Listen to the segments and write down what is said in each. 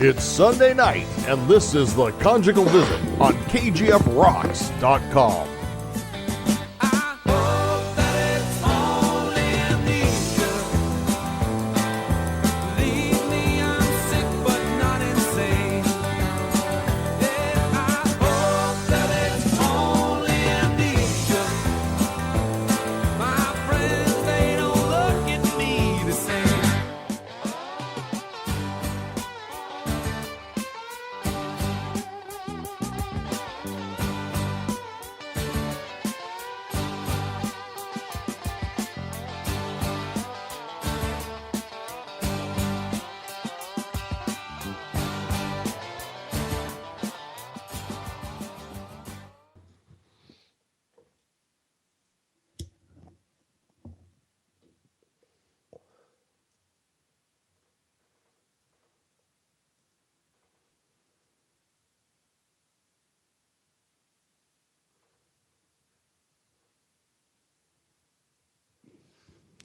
It's Sunday night, and this is the Conjugal Visit on KGFRocks.com.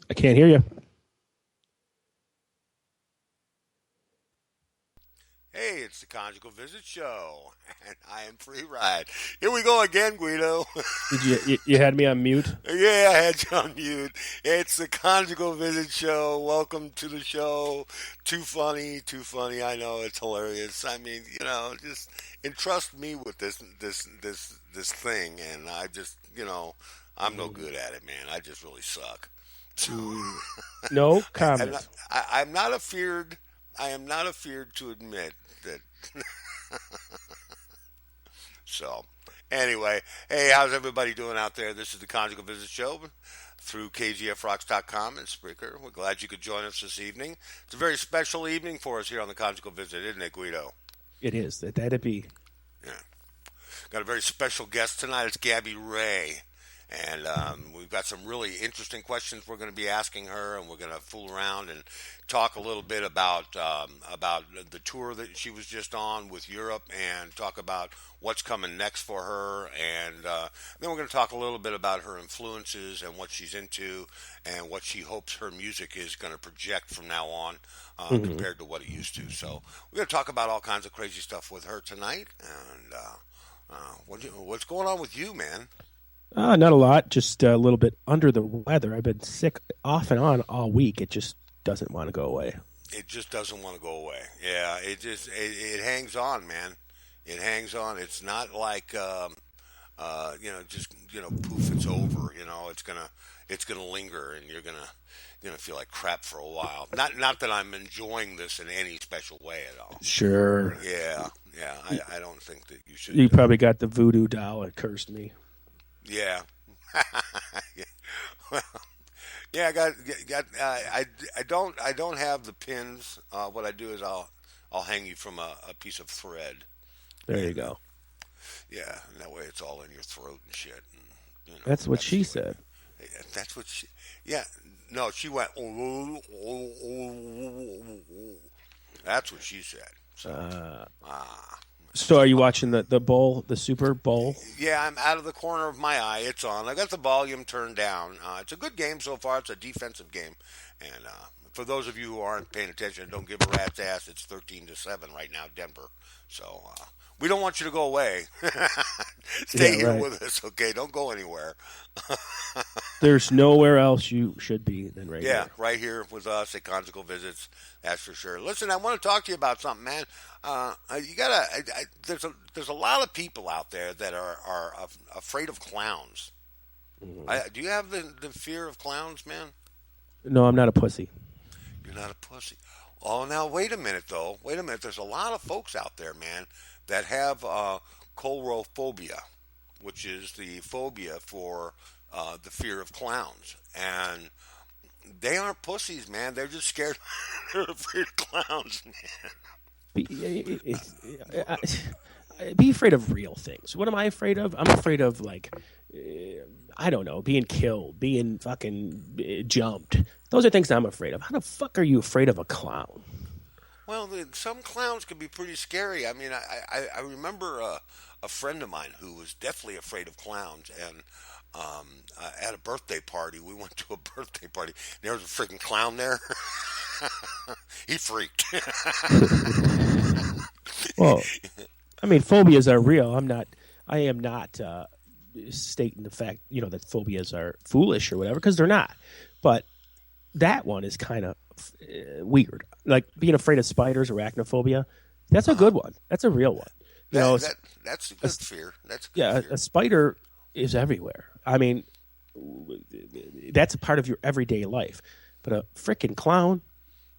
I can't hear you. Hey, it's the Conjugal Visit Show, and I am Free Ride. Here we go again, Guido. You had me on mute? Yeah, I had you on mute. It's the Conjugal Visit Show. Welcome to the show. Too funny. I know, it's hilarious. I mean, just entrust me with this thing, and I just, I'm no good at it, man. I just really suck. No comment. I am not afeared to admit that. So, anyway, hey, how's everybody doing out there? This is the Conjugal Visit Show through KGFRocks.com and Spreaker. We're glad you could join us this evening. It's a very special evening for us here on the Conjugal Visit, isn't it, Guido? It is. That'd be. Yeah. Got a very special guest tonight. It's Gabbie Rae. And we've got some really interesting questions we're going to be asking her, and we're going to fool around and talk a little bit about the tour that she was just on with Europe, and talk about what's coming next for her. And then we're going to talk a little bit about her influences and what she's into and what she hopes her music is going to project from now on compared to what it used to. So we're going to talk about all kinds of crazy stuff with her tonight. And what's going on with you, man? Not a lot, just a little bit under the weather. I've been sick off and on all week. It just doesn't want to go away. It just doesn't want to go away. Yeah, it hangs on, man. It hangs on. It's not like poof, it's over. It's gonna linger, and you're gonna feel like crap for a while. Not that I'm enjoying this in any special way at all. Sure. Yeah. I don't think that you should. You probably got the voodoo doll that cursed me. Yeah. Well, yeah, I don't have the pins. What I do is I'll hang you from a piece of thread. There you go. Yeah, and that way it's all in your throat and shit. And, that's what she said. That's what she. Yeah, no, she went. That's what she said. So are you watching the bowl, the Super Bowl? Yeah, I'm out of the corner of my eye. It's on. I got the volume turned down. It's a good game so far. It's a defensive game. And for those of you who aren't paying attention, don't give a rat's ass. It's 13-7 right now, Denver. So we don't want you to go away. Stay here with us, okay? Don't go anywhere. There's nowhere else you should be than right here. Yeah, right here with us at Conjugal Visits. That's for sure. Listen, I want to talk to you about something, man. There's a lot of people out there that are afraid of clowns. Mm-hmm. Do you have the fear of clowns, man? No, I'm not a pussy. You're not a pussy. Oh, now wait a minute, though. Wait a minute. There's a lot of folks out there, man, that have coulrophobia, which is the phobia for the fear of clowns. And they aren't pussies, man. They're just scared. They're afraid of clowns, man. Be afraid of real things. What am I afraid of? I'm afraid of, I don't know, being killed, being fucking jumped. Those are things I'm afraid of. How the fuck are you afraid of a clown? Well, some clowns can be pretty scary. I mean, I remember a friend of mine who was deathly afraid of clowns, and at a birthday party, we went to a birthday party. There was a freaking clown there. He freaked. Well, I mean, phobias are real. I am not stating the fact, that phobias are foolish or whatever, because they're not. But that one is kind of weird. Like being afraid of spiders, arachnophobia. That's a good one. That's a real one. That's a good fear. That's a good yeah. fear. A spider is everywhere. I mean, that's a part of your everyday life. But a freaking clown,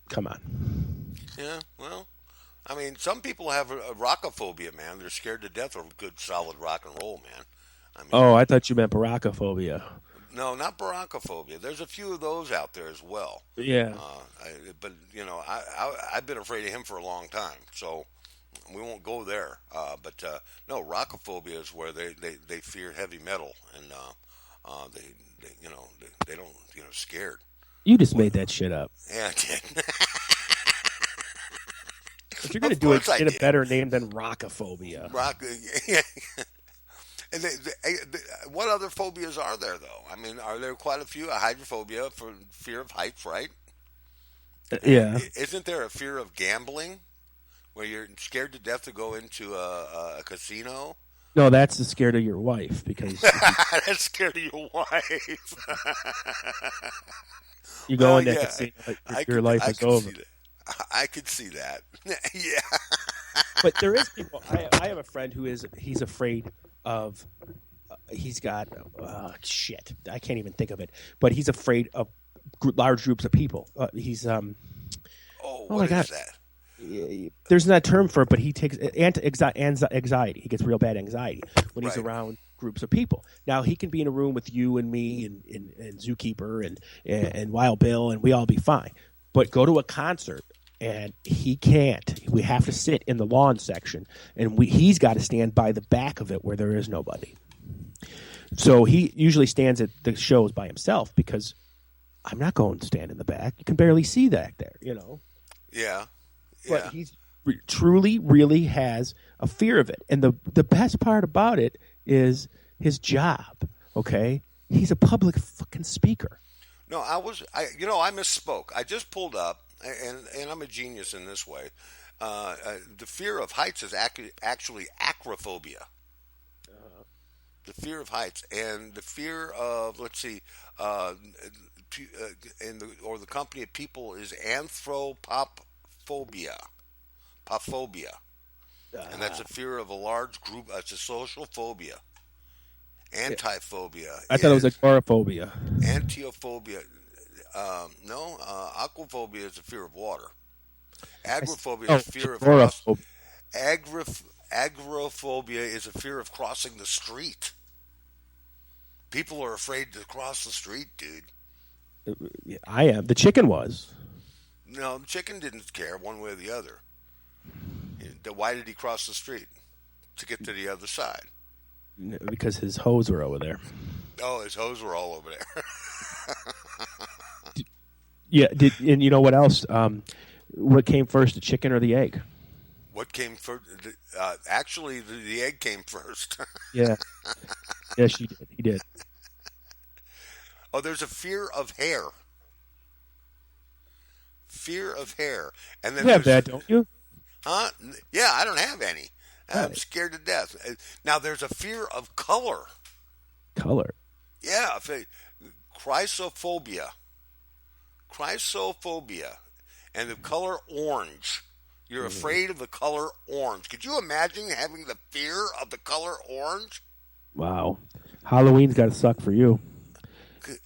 come on. Yeah, well, I mean, some people have a rockophobia, man. They're scared to death of good, solid rock and roll, man. I mean, I thought you meant barackophobia. no, not barockophobia. There's a few of those out there as well. Yeah. But I've been afraid of him for a long time, so we won't go there. But no, rockophobia is where they fear heavy metal, and they don't scared. You just made that shit up. Yeah, I did. If you're going to do it, get a better name than rockophobia. Yeah. And what other phobias are there, though? I mean, are there quite a few? A hydrophobia for fear of heights, right? Yeah. Isn't there a fear of gambling, where you're scared to death to go into a casino? No, that's the scared of your wife, because that's scared of your wife. You go in that casino, your life is over. I could see that. Yeah. But there is people. I have a friend he's afraid of. He's got shit. I can't even think of it. But he's afraid of large groups of people. He's oh my God. Is that? There's not a term for it, but he takes anxiety. He gets real bad anxiety when he's around groups of people. Now he can be in a room with you and me and Zookeeper and Wild Bill, and we all be fine. But go to a concert and he can't. We have to sit in the lawn section, and he's got to stand by the back of it where there is nobody. So he usually stands at the shows by himself, because I'm not going to stand in the back. You can barely see that there, Yeah. But he's truly, really has a fear of it. And the best part about it is his job, okay? He's a public fucking speaker. No, I misspoke. I just pulled up, and I'm a genius in this way. The fear of heights is actually acrophobia. The fear of heights, and the fear of, let's see, the company of people is anthropophobia. And that's a fear of a large group. It's a social phobia. Antiphobia. I thought it was agoraphobia. Antiophobia. No, aquaphobia is a fear of water. Agoraphobia is fear of agoraphobia is a fear of crossing the street. People are afraid to cross the street, dude. I am. The chicken was. No, the chicken didn't care one way or the other. Why did he cross the street? To get to the other side. Because his hose were over there. Oh, his hose were all over there. Yeah. And you know what else? What came first, the chicken or the egg? What came first? Actually, the egg came first. Yeah. Yes, he did. He did. Oh, there's a fear of hair. Fear of hair. And then you have that, don't you? Huh? Yeah, I don't have any. I'm scared to death. Now, there's a fear of color. Color? Yeah. Chrysophobia. And the color orange. You're afraid of the color orange. Could you imagine having the fear of the color orange? Wow. Halloween's got to suck for you.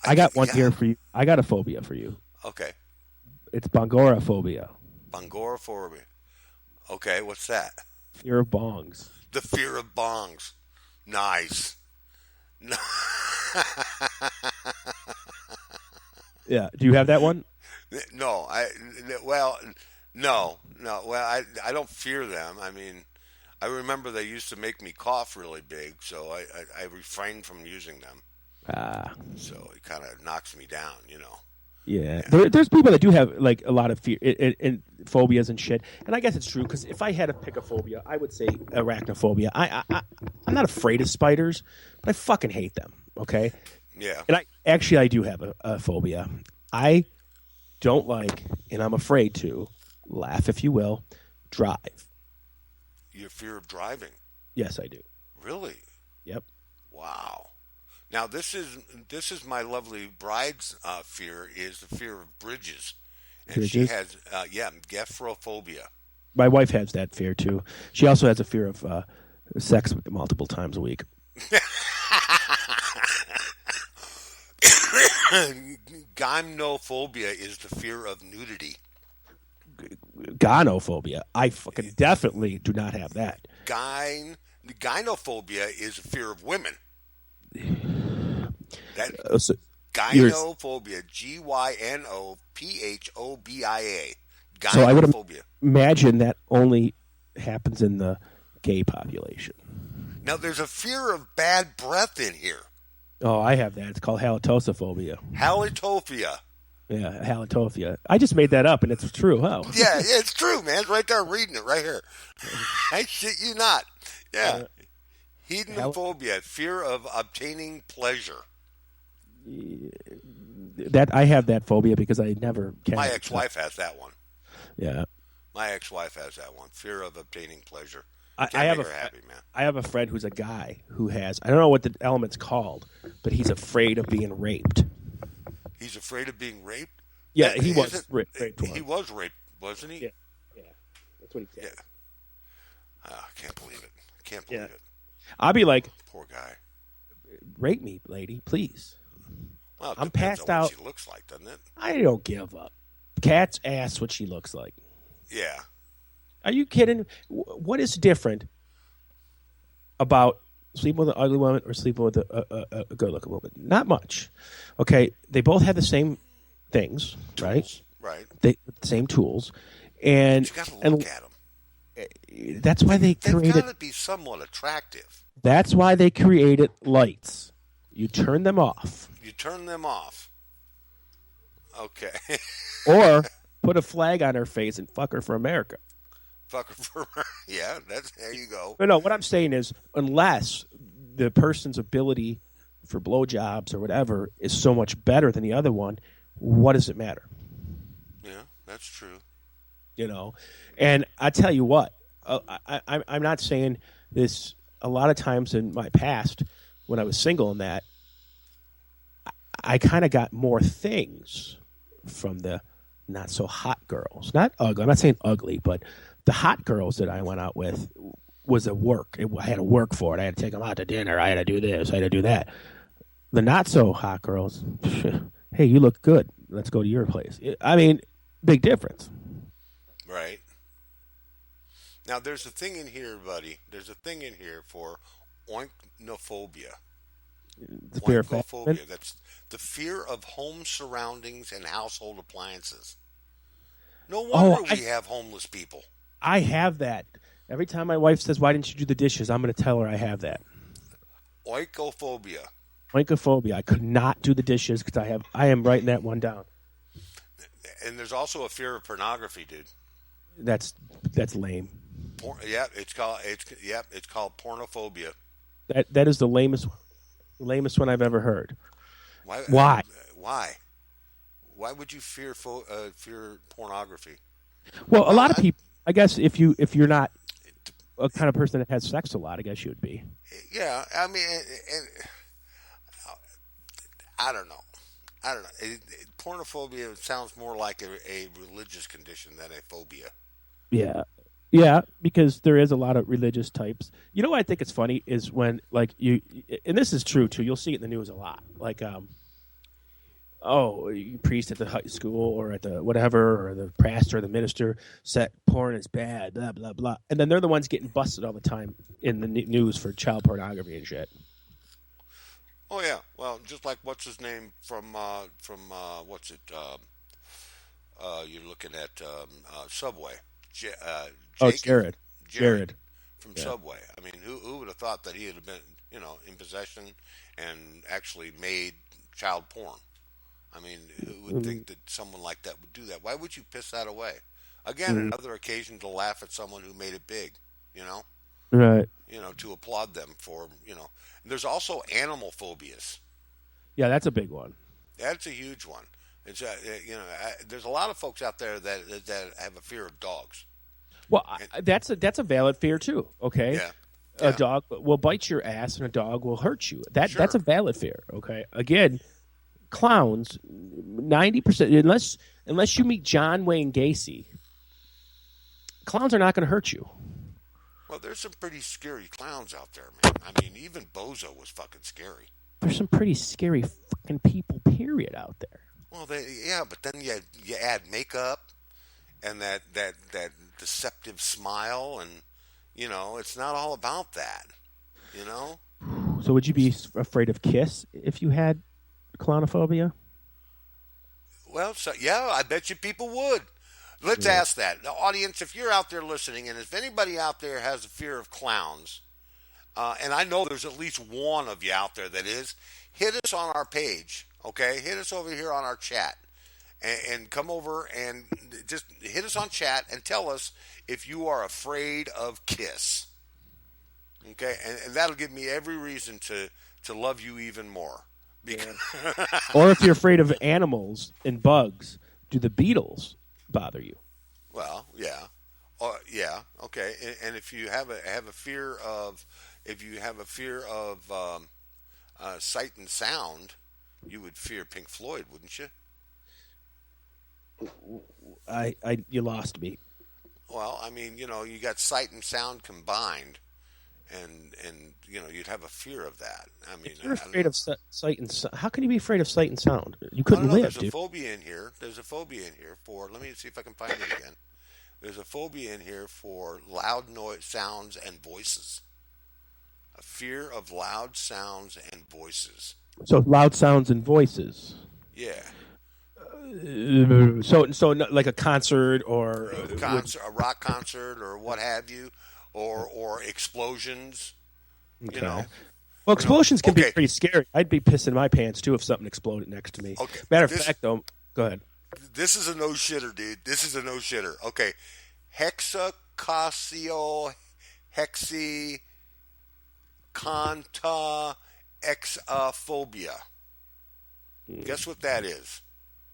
I got one here for you. I got a phobia for you. Okay. It's bongoraphobia. Bongoraphobia. Okay, what's that? Fear of bongs. The fear of bongs. Nice. Yeah. Do you have that one? No. Well, I don't fear them. I mean, I remember they used to make me cough really big, so I refrained from using them. So it kind of knocks me down, Yeah. There's people that do have like a lot of fear and phobias and shit, and I guess it's true, because if I had to pick a phobia, I would say arachnophobia. I'm not afraid of spiders, but I fucking hate them. Okay. Yeah. And I do have a phobia. I don't like, and I'm afraid to, laugh if you will, drive. Your fear of driving. Yes, I do. Really? Yep. Wow. Now this is my lovely bride's fear is the fear of bridges, and she Bridges? has gephrophobia. My wife has that fear too. She also has a fear of sex multiple times a week. Gynophobia is the fear of nudity. Gynophobia. I fucking definitely do not have that. Gynophobia is a fear of women. That So gynophobia, gynophobia. So I would Gynophobia. imagine that only happens in the gay population. Now there's a fear of bad breath in here. Oh, I have that. It's called halitosophobia. Halitophobia. Yeah, halitophobia. I just made that up, and it's true. Huh? Yeah, it's true, man. It's right there. I'm reading it right here. I shit you not. Yeah. Hedonophobia, fear of obtaining pleasure. That I have that phobia because I never can. My ex-wife has that one. Yeah. My ex-wife has that one. Fear of obtaining pleasure. I Can't have make her happy, man. I have a friend who's a guy who has, I don't know what the element's called, but he's afraid of being raped. He's afraid of being raped? Yeah, he was raped once. He was raped, wasn't he? Yeah. That's what he said. Yeah. I can't believe it. Can't believe it. I'll be like, poor guy. Rape me, lady, please. Well, it I'm depends passed on out. what she looks like, doesn't it? I don't give up. Cat's ass what she looks like. Yeah. Are you kidding? What is different about sleeping with an ugly woman or sleeping with a good-looking woman? Not much. Okay, they both have the same things, right? Right. The same tools, and You got to look at them. that's why they They've created. got to be somewhat attractive. That's why they created lights. You turn them off, You turn them off. Okay. or put a flag on her face and fuck her for America. Fuck her for yeah. There you go. But no, what I'm saying is, unless the person's ability for blowjobs or whatever is so much better than the other one, what does it matter? Yeah, that's true. You know, and I tell you what, I'm not saying this. A lot of times in my past, when I was single and that, I kind of got more things from the not so hot girls. Not ugly. I'm not saying ugly, but the hot girls that I went out with was a work. I had to work for it. I had to take them out to dinner. I had to do this. I had to do that. The not so hot girls, hey, you look good. Let's go to your place. I mean, big difference. Right. Now, there's a thing in here, buddy. There's a thing in here for oinknophobia. The fear of Oinkophobia. That's the fear of home surroundings and household appliances. No wonder we have homeless people. I have that. Every time my wife says, "Why didn't you do the dishes?" I'm going to tell her I have that. Oinkophobia. Oinkophobia. I could not do the dishes because I am writing that one down. And there's also a fear of pornography, dude. That's lame. It's called pornophobia. That is the lamest one I've ever heard. Why? Why would you fear pornography? Well, a lot of people. I guess if you're not a kind of person that has sex a lot, I guess you would be. Yeah, I mean, I don't know. Pornophobia sounds more like a religious condition than a phobia. Yeah, because there is a lot of religious types. You know what I think is funny is when, like, and this is true too, you'll see it in the news a lot. Like, priest at the high school or at the whatever, or the pastor or the minister said porn is bad, blah, blah, blah. And then they're the ones getting busted all the time in the news for child pornography and shit. Oh, yeah. Well, just like what's his name from what's it? You're looking at Subway. Jared. Jared from Subway. I mean, who would have thought that he had been, in possession and actually made child porn? I mean, who would think that someone like that would do that? Why would you piss that away? Again, another occasion to laugh at someone who made it big, Right. To applaud them for, And there's also animal phobias. Yeah, that's a big one. That's a huge one. It's there's a lot of folks out there that have a fear of dogs. Well, that's a valid fear too. Okay, Yeah. a dog will bite your ass, and a dog will hurt you. That's Sure. a valid fear. Okay, again, clowns 90%, unless you meet John Wayne Gacy, clowns are not going to hurt you. Well, there's some pretty scary clowns out there, man. I mean, even Bozo was fucking scary. There's some pretty scary fucking people, period, out there. Well, but then you add makeup and that deceptive smile, and it's not all about that. So would you be afraid of Kiss if you had clownophobia? Well, so yeah, I bet you people would. Let's ask that. The audience, if you're out there listening, and if anybody out there has a fear of clowns, and I know there's at least one of you out there that is, hit us on our page, okay? Hit us over here on our chat. And come over and just hit us on chat and tell us if you are afraid of Kiss. Okay? And that'll give me every reason to love you even more. Or if you're afraid of animals and bugs, do the Beatles bother you? Well, yeah. Yeah, okay. And if you have a fear of sight and sound, you would fear Pink Floyd, wouldn't you? You lost me. Well, I mean, you got sight and sound combined, and you'd have a fear of that. I mean, if you're afraid of sight and sound, how can you be afraid of sight and sound? You couldn't live, There's a phobia in here. There's a phobia in here for. Let me see if I can find it again. There's a phobia in here for loud noise, sounds, and voices. A fear of loud sounds and voices. So loud sounds and voices. Yeah. So like a concert or a rock concert or what have you, or explosions. Okay. Well, explosions can be pretty scary. I'd be pissing my pants too if something exploded next to me. Okay. Matter of fact, though, go ahead. This is a no shitter, dude. This is a no shitter. Okay, hexacosio hexi conta exaphobia. Guess what that is?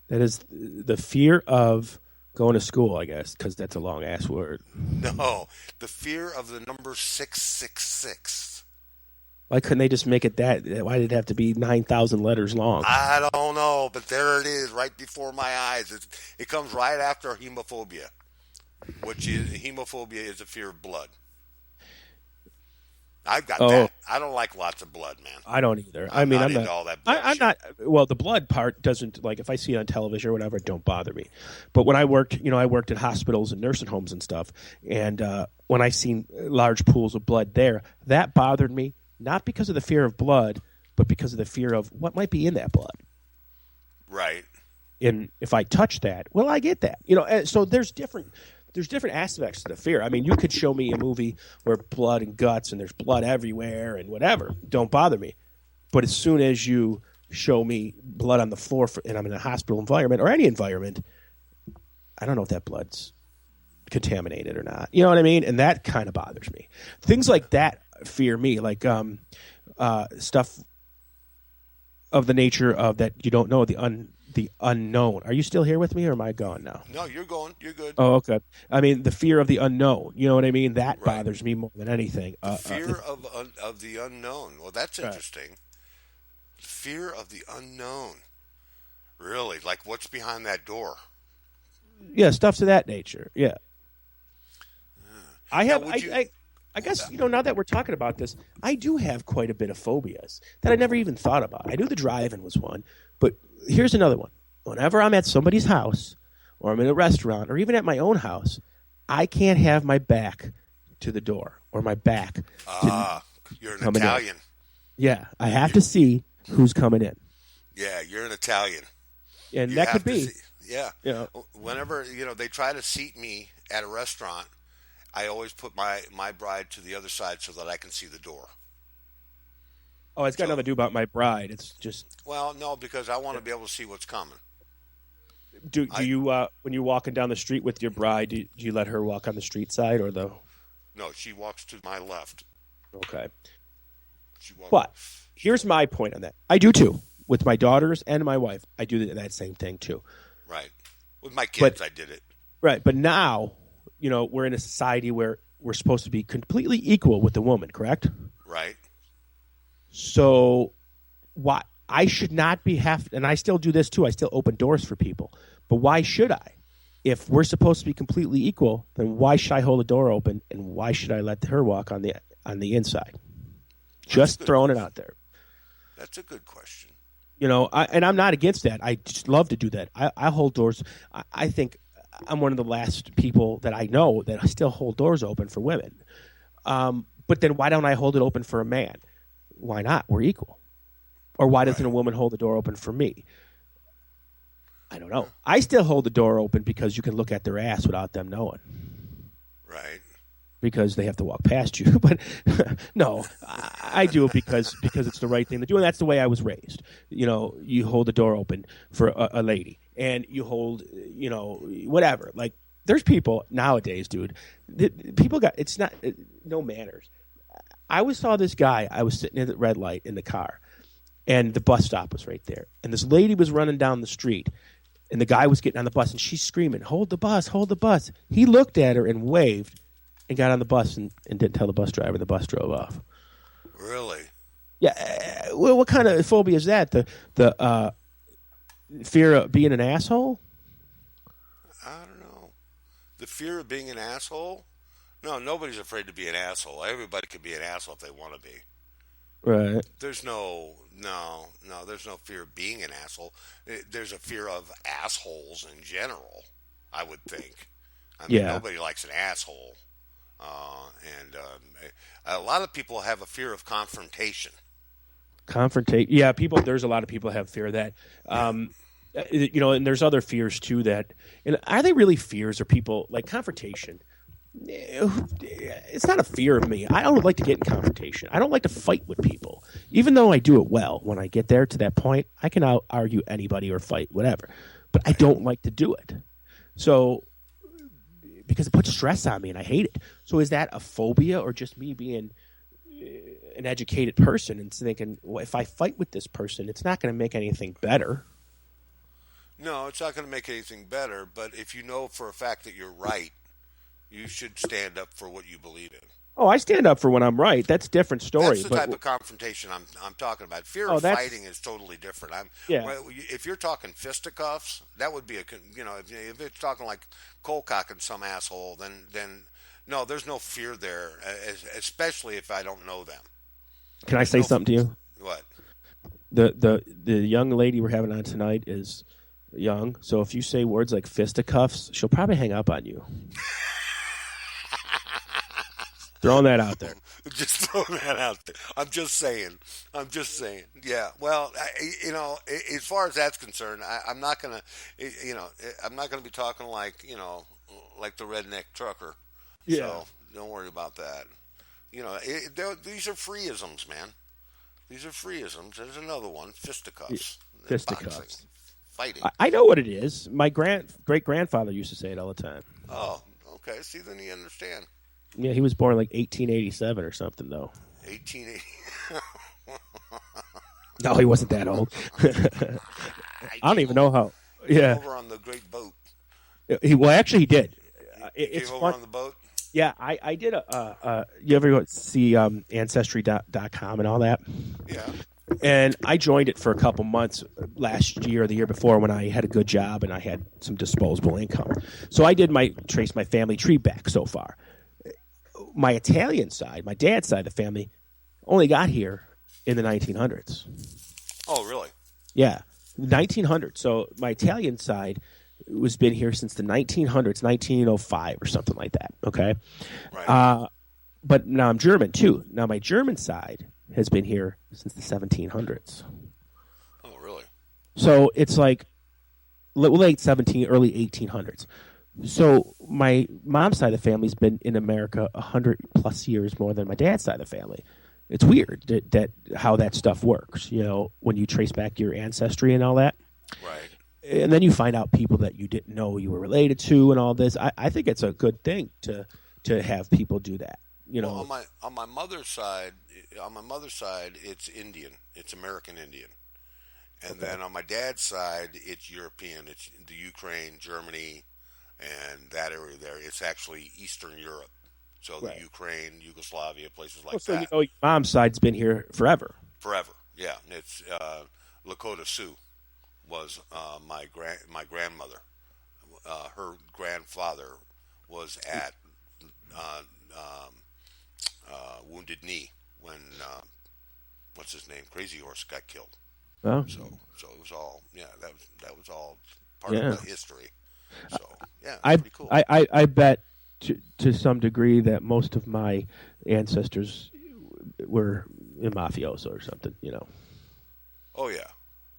That is the fear of going to school, I guess, because that's a long ass word. No, the fear of the number 666. Why couldn't they just make it that? Why did it have to be 9,000 letters long? I don't know, but there it is, right before my eyes. It comes right after hemophobia, which is hemophobia is a fear of blood. I've got that. I don't like lots of blood, man. I don't either. I'm not into all that blood I'm shit. not. Well, the blood part doesn't, like, if I see it on television or whatever, it don't bother me. But when I worked in hospitals and nursing homes and stuff, and when I seen large pools of blood there, that bothered me, not because of the fear of blood, but because of the fear of what might be in that blood. Right. And if I touch that, well, I get that. So there's different aspects to the fear. I mean, you could show me a movie where blood and guts and there's blood everywhere and whatever. Don't bother me. But as soon as you show me blood on the floor and I'm in a hospital environment or any environment, I don't know if that blood's contaminated or not. You know what I mean? And that kind of bothers me. Things like that fear me, like stuff of the nature of that you don't know, the unknown. Are you still here with me, or am I gone now? No, you're going. You're good. Oh, okay. I mean, the fear of the unknown. You know what I mean? That bothers me more than anything. The fear of the unknown. Well, that's interesting. Fear of the unknown. Really? Like what's behind that door? Yeah, stuff to that nature. Yeah. I have. Now, I guess, now that we're talking about this, I do have quite a bit of phobias that I never even thought about. I knew the drive-in was one, but here's another one. Whenever I'm at somebody's house or I'm in a restaurant or even at my own house, I can't have my back to the door or my back to you're an Italian. Yeah, I have to see who's coming in. Yeah, you're an Italian. And that could be. Yeah. Whenever, they try to seat me at a restaurant, I always put my bride to the other side so that I can see the door. Oh, it's got nothing to do about my bride. It's just... Well, no, because I want to be able to see what's coming. Do you, when you're walking down the street with your bride, do you let her walk on the street side or the... No, she walks to my left. Okay. But here's my point on that. I do too. With my daughters and my wife, I do that same thing too. Right. With my kids, I did it. Right. But now we're in a society where we're supposed to be completely equal with the woman, correct? Right. So why I should not be and I still do this too. I still open doors for people. But why should I? If we're supposed to be completely equal, then why should I hold the door open, and why should I let her walk on the inside? Just throwing it out there. That's a good question. And I'm not against that. I just love to do that. I hold doors. I think I'm one of the last people that I know that still hold doors open for women. But then why don't I hold it open for a man? Why not? We're equal. Or why doesn't a woman hold the door open for me? I don't know. I still hold the door open because you can look at their ass without them knowing. Right. Because they have to walk past you. But no, I do it because it's the right thing to do. And that's the way I was raised. You hold the door open for a lady. And you hold, whatever. Like, there's people nowadays, dude. People it's not, no manners. I saw this guy. I was sitting at the red light in the car. And the bus stop was right there. And this lady was running down the street. And the guy was getting on the bus. And she's screaming, hold the bus, hold the bus. He looked at her and waved and got on the bus and didn't tell the bus driver. The bus drove off. Really? Yeah. Well, what kind of phobia is that? The fear of being an asshole? I don't know. The fear of being an asshole? No, nobody's afraid to be an asshole. Everybody can be an asshole if they want to be. Right. There's no fear of being an asshole. There's a fear of assholes in general, I would think. I mean, nobody likes an asshole. And a lot of people have a fear of confrontation. Yeah, there's a lot of people have fear of that. And there's other fears too and are they really fears, or people like confrontation? It's not a fear of me. I don't like to get in confrontation. I don't like to fight with people, even though I do it well. When I get there to that point, I can argue anybody or fight whatever, but I don't like to do it. So, because it puts stress on me and I hate it. So is that a phobia, or just me being an educated person and thinking, well, if I fight with this person, it's not going to make anything better? No, it's not going to make anything better, but if you know for a fact that you're right, you should stand up for what you believe in. Oh, I stand up for when I'm right. That's a different story. That's the type of confrontation I'm talking about. Fear of fighting is totally different. If you're talking fisticuffs, that would be if it's talking like cold cocking some asshole, then no, there's no fear there, especially if I don't know them. Can I say something to you? What? The young lady we're having on tonight is young, so if you say words like fisticuffs, she'll probably hang up on you. Throwing that out there. Just throwing that out there. I'm just saying. Yeah. Well, as far as that's concerned, I'm not gonna, I'm not gonna be talking like the redneck trucker. Yeah. So don't worry about that. These are freeisms, man. These are freeisms. There's another one, fisticuffs. Fisticuffs. Boxing. Fighting. I know what it is. My great-grandfather used to say it all the time. Oh, okay. See, then you understand. Yeah, he was born like 1887 or something, though. 1880. No, he wasn't that old. I don't even know how. Yeah. Over on the great boat. Actually, he did. It's came over on the boat? Yeah, I did you ever see Ancestry.com and all that? Yeah. And I joined it for a couple months last year or the year before when I had a good job and I had some disposable income. So I did trace my family tree back so far. My Italian side, my dad's side of the family, only got here in the 1900s. Oh, really? Yeah, 1900s. So my Italian side was been here since the 1900s, 1905 or something like that. Okay, right. But now I'm German too. Now my German side has been here since the 1700s. Oh, really? So it's like late 17, early 1800s. So my mom's side of the family's been in America 100 plus years more than my dad's side of the family. It's weird that how that stuff works, when you trace back your ancestry and all that. Right. And then you find out people that you didn't know you were related to and all this. I think it's a good thing to have people do that. Well, on my mother's side, it's Indian. It's American Indian. And then on my dad's side, it's European. It's the Ukraine, Germany, and that area there. It's actually Eastern Europe. So the Right. Ukraine, Yugoslavia, places like So that. your mom's side's been here forever. Forever, yeah. It's Lakota Sioux was my grandmother. Her grandfather was at Wounded Knee when what's his name, Crazy Horse, got killed. Oh. So it was all that was all part Yeah. of the history. So yeah, I pretty cool. I bet to some degree that most of my ancestors were in mafioso or something. Oh yeah.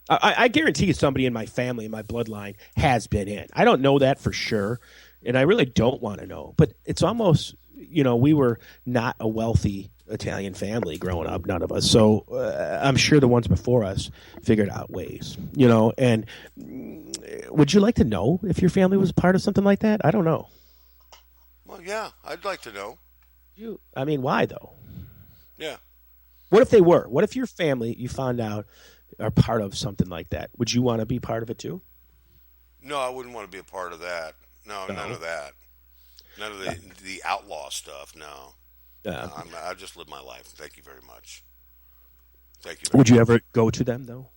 I guarantee you somebody in my family, in my bloodline, has been in. I don't know that for sure, and I really don't want to know. But it's almost, we were not a wealthy Italian family growing up, none of us. So I'm sure the ones before us figured out ways, And would you like to know if your family was part of something like that? I don't know. Well, yeah, I'd like to know. Why though? Yeah. What if they were? What if your family, you found out, are part of something like that? Would you want to be part of it too? No, I wouldn't want to be a part of that. No, none of that. None of the outlaw stuff. No. I just live my life. Thank you very much. Thank you. Would you ever go to them though?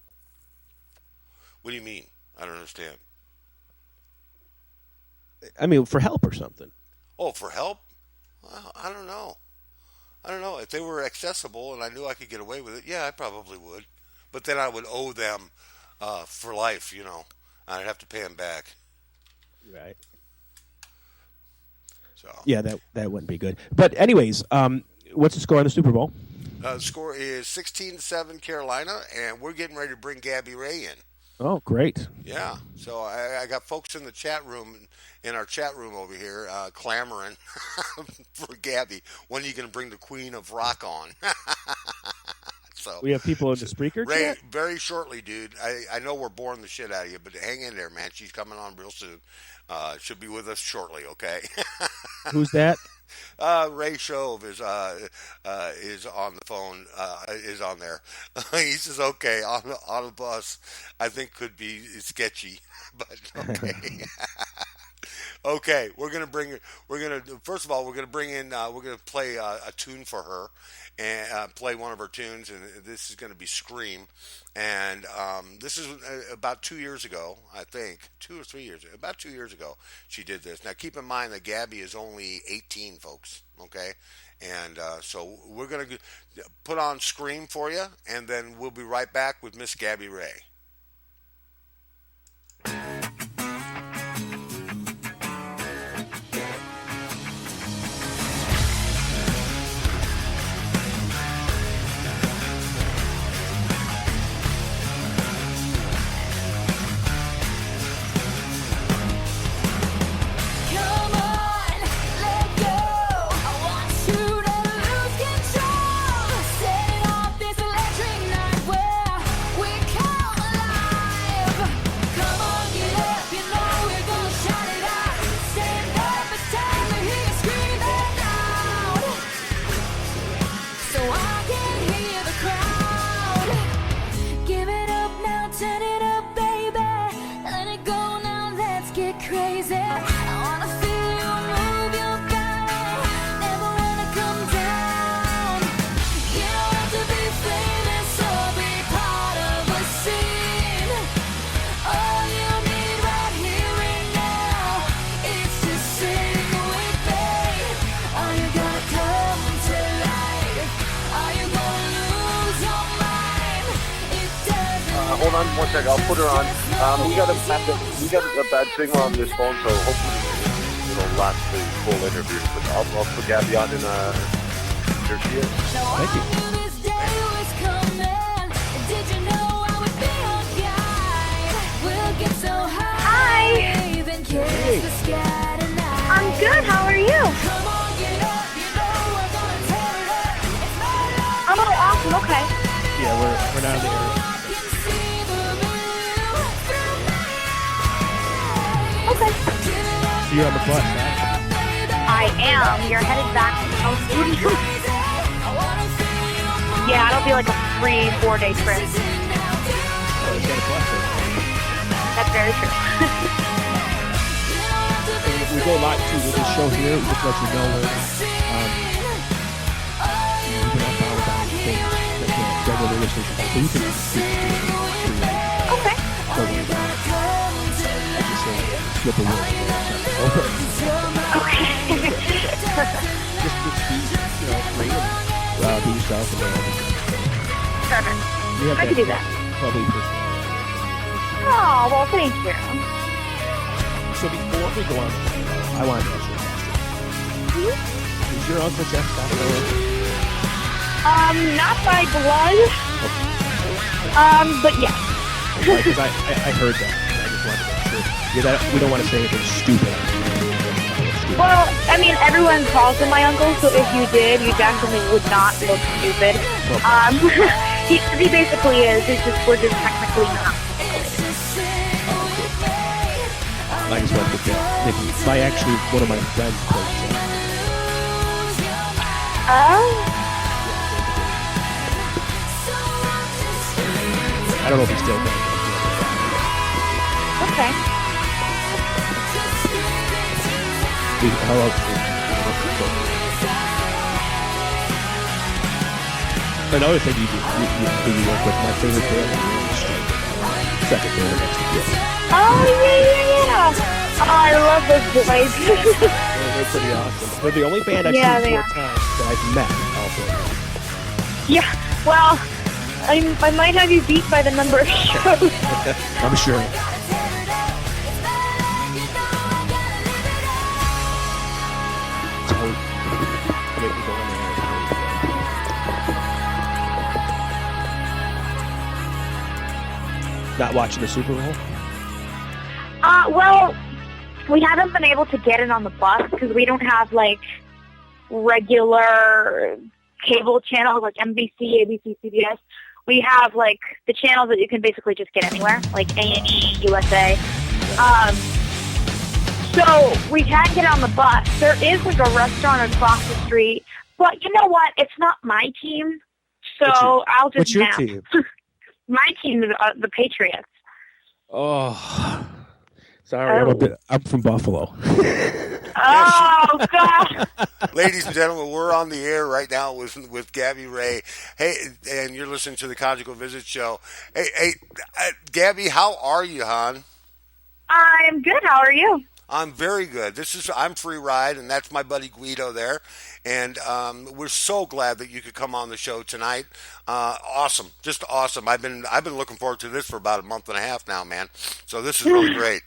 What do you mean? I don't understand. For help or something. Oh, for help? Well, I don't know. If they were accessible and I knew I could get away with it, yeah, I probably would. But then I would owe them for life, I'd have to pay them back. Right. So yeah, that wouldn't be good. But anyways, what's the score on the Super Bowl? The score is 16-7 Carolina, and we're getting ready to bring Gabbie Rae in. Oh, great. Yeah. So I got folks in the chat room, in our chat room over here, clamoring for Gabbie. When are you going to bring the Queen of Rock on? So we have people in the Spreaker Ray, chat? very shortly, dude. I know we're boring the shit out of you, but hang in there, man. She's coming on real soon. She'll be with us shortly, okay? Who's that? Ray Shove is on the phone, is on there. He says, okay, on a bus, I think could be sketchy, but okay. Okay, first of all, we're gonna bring in, we're gonna play a tune for her, and play one of her tunes, and this is gonna be Scream, and this is about 2 years ago, I think, 2 or 3 years, about 2 years ago, she did this. Now, keep in mind that Gabbie is only 18, folks, okay, and so we're gonna put on Scream for you, and then we'll be right back with Miss Gabbie Rae. Hold on one second. I'll put her on. We got a bad signal on this phone, so hopefully it'll last the full interview. But I'll put Gabbie on, and here she is. Thank you. Hi. I'm good. How are you? Oh, awesome. Okay. Yeah, we're not in the area. Okay. So you're on the bus, huh? I am. You're headed back to Chelsea. Yeah, it'll be like a 3-4 day trip. Oh, you got a bus there. That's very true. Would go live to this show here. Just let you know we're not bound by things that the regular listeners do. So you can speak to it. Okay. Don't worry about it. I just say slip a word. Okay. Just be, free and be yourself. Perfect. You have I can do that. Probably personality. Oh, well, thank you. So before we go on, I want to ask you a question. Is your Uncle Jeff Buffalo? Not by blood. But yes. Because I heard that, and I just wanted to make sure. We don't want to say anything stupid. Well, I mean, everyone calls him my uncle, so if you did, you definitely would not look stupid. He basically is. It's just we're just technically not. I just wanted to get actually one of my friends played him. I don't know if he's still there. Okay. Another thing you work with, my favorite band in the industry, second band next to you. Oh, yeah. Oh, I love those boys. They're pretty awesome. They're the only band I've seen 4 times that I've met. Also. Yeah, well, I might have you beat by the number of shows. I'm sure. Not watching the Super Bowl? Well, we haven't been able to get it on the bus because we don't have, regular cable channels like NBC, ABC, CBS. We have, the channels that you can basically just get anywhere, like A&E, USA. So we can't get it on the bus. There is, a restaurant across the street. But you know what? It's not my team, so I'll just What's your nap. team? My team is the Patriots. Oh, sorry, I'm from Buffalo. Oh God! Ladies and gentlemen, we're on the air right now with Gabbie Rae. Hey, and you're listening to the Conjugal Visit Show. Hey, Gabbie, how are you, hon? I'm good. How are you? I'm very good. I'm Free Ride, and that's my buddy Guido there. And we're so glad that you could come on the show tonight. Awesome, just awesome. I've been looking forward to this for about a month and a half now, man. So this is really great.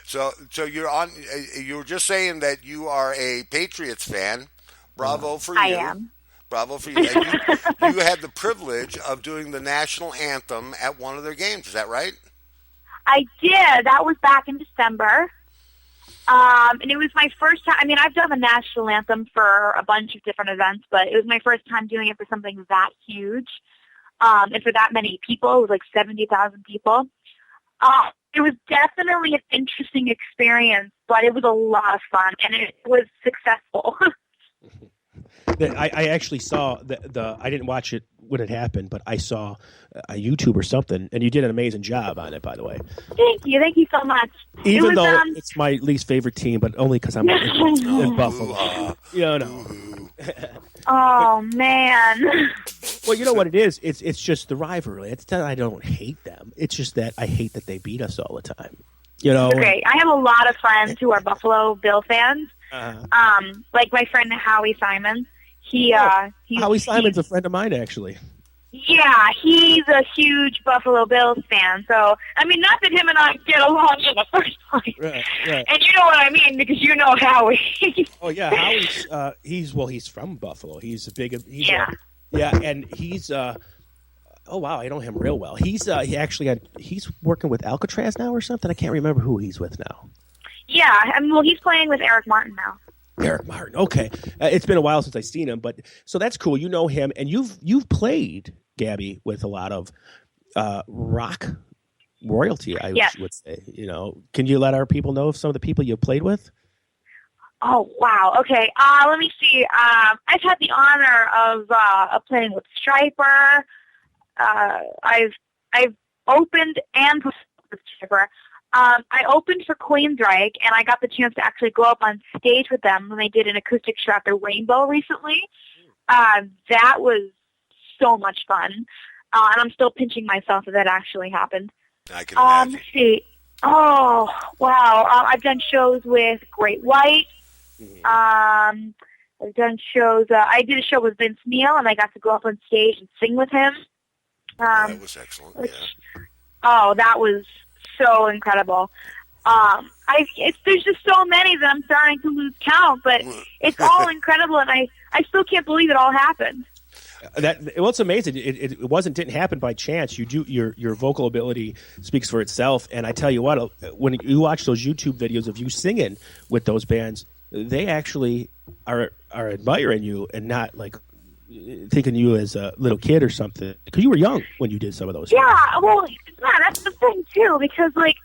So you're on. You were just saying that you are a Patriots fan. Bravo for you. I am. Bravo for you. And you had the privilege of doing the national anthem at one of their games. Is that right? I did. That was back in December. And it was my first time. I mean, I've done the national anthem for a bunch of different events, but it was my first time doing it for something that huge. And for that many people, it was 70,000 people. It was definitely an interesting experience, but it was a lot of fun, and it was successful. I actually saw I didn't watch it when it happened, but I saw a YouTube or something, and you did an amazing job on it, by the way. Thank you so much. Even though it's my least favorite team, but only because I'm in Buffalo. Oh man. Well, you know what it is? It's just the rivalry. It's that I don't hate them. It's just that I hate that they beat us all the time. Okay, I have a lot of friends who are Buffalo Bill fans. Like my friend Howie Simon. Howie Simon's a friend of mine, actually. Yeah, he's a huge Buffalo Bills fan. So, I mean, not that him and I get along in the first place. Right. And you know what I mean, because you know Howie. Oh, yeah, Howie's, he's from Buffalo. He's a big, and he's, oh, wow, I know him real well. He's he's working with Alcatraz now or something. I can't remember who he's with now. Yeah, he's playing with Eric Martin now. Eric Martin. Okay, it's been a while since I've seen him, but so that's cool. You know him, and you've played, Gabbie, with a lot of rock royalty. I would say. Can you let our people know of some of the people you played with? Oh wow. Okay. Let me see. I've had the honor of playing with Striper. I've opened and performed with Striper. I opened for Queensryche, and I got the chance to actually go up on stage with them when they did an acoustic show at the Rainbow recently. That was so much fun, and I'm still pinching myself that actually happened. I can imagine. Let's see. Oh, wow. I've done shows with Great White. I've done shows. I did a show with Vince Neil, and I got to go up on stage and sing with him. That was excellent. Oh, that was so incredible. There's just so many that I'm starting to lose count, but it's all incredible, and I still can't believe it all happened. It's amazing. It didn't happen by chance. Your vocal ability speaks for itself. And I tell you what, when you watch those YouTube videos of you singing with those bands, they actually are admiring you and not like thinking you as a little kid or something. Because you were young when you did some of those. Yeah, well, yeah, that's the thing too. Because like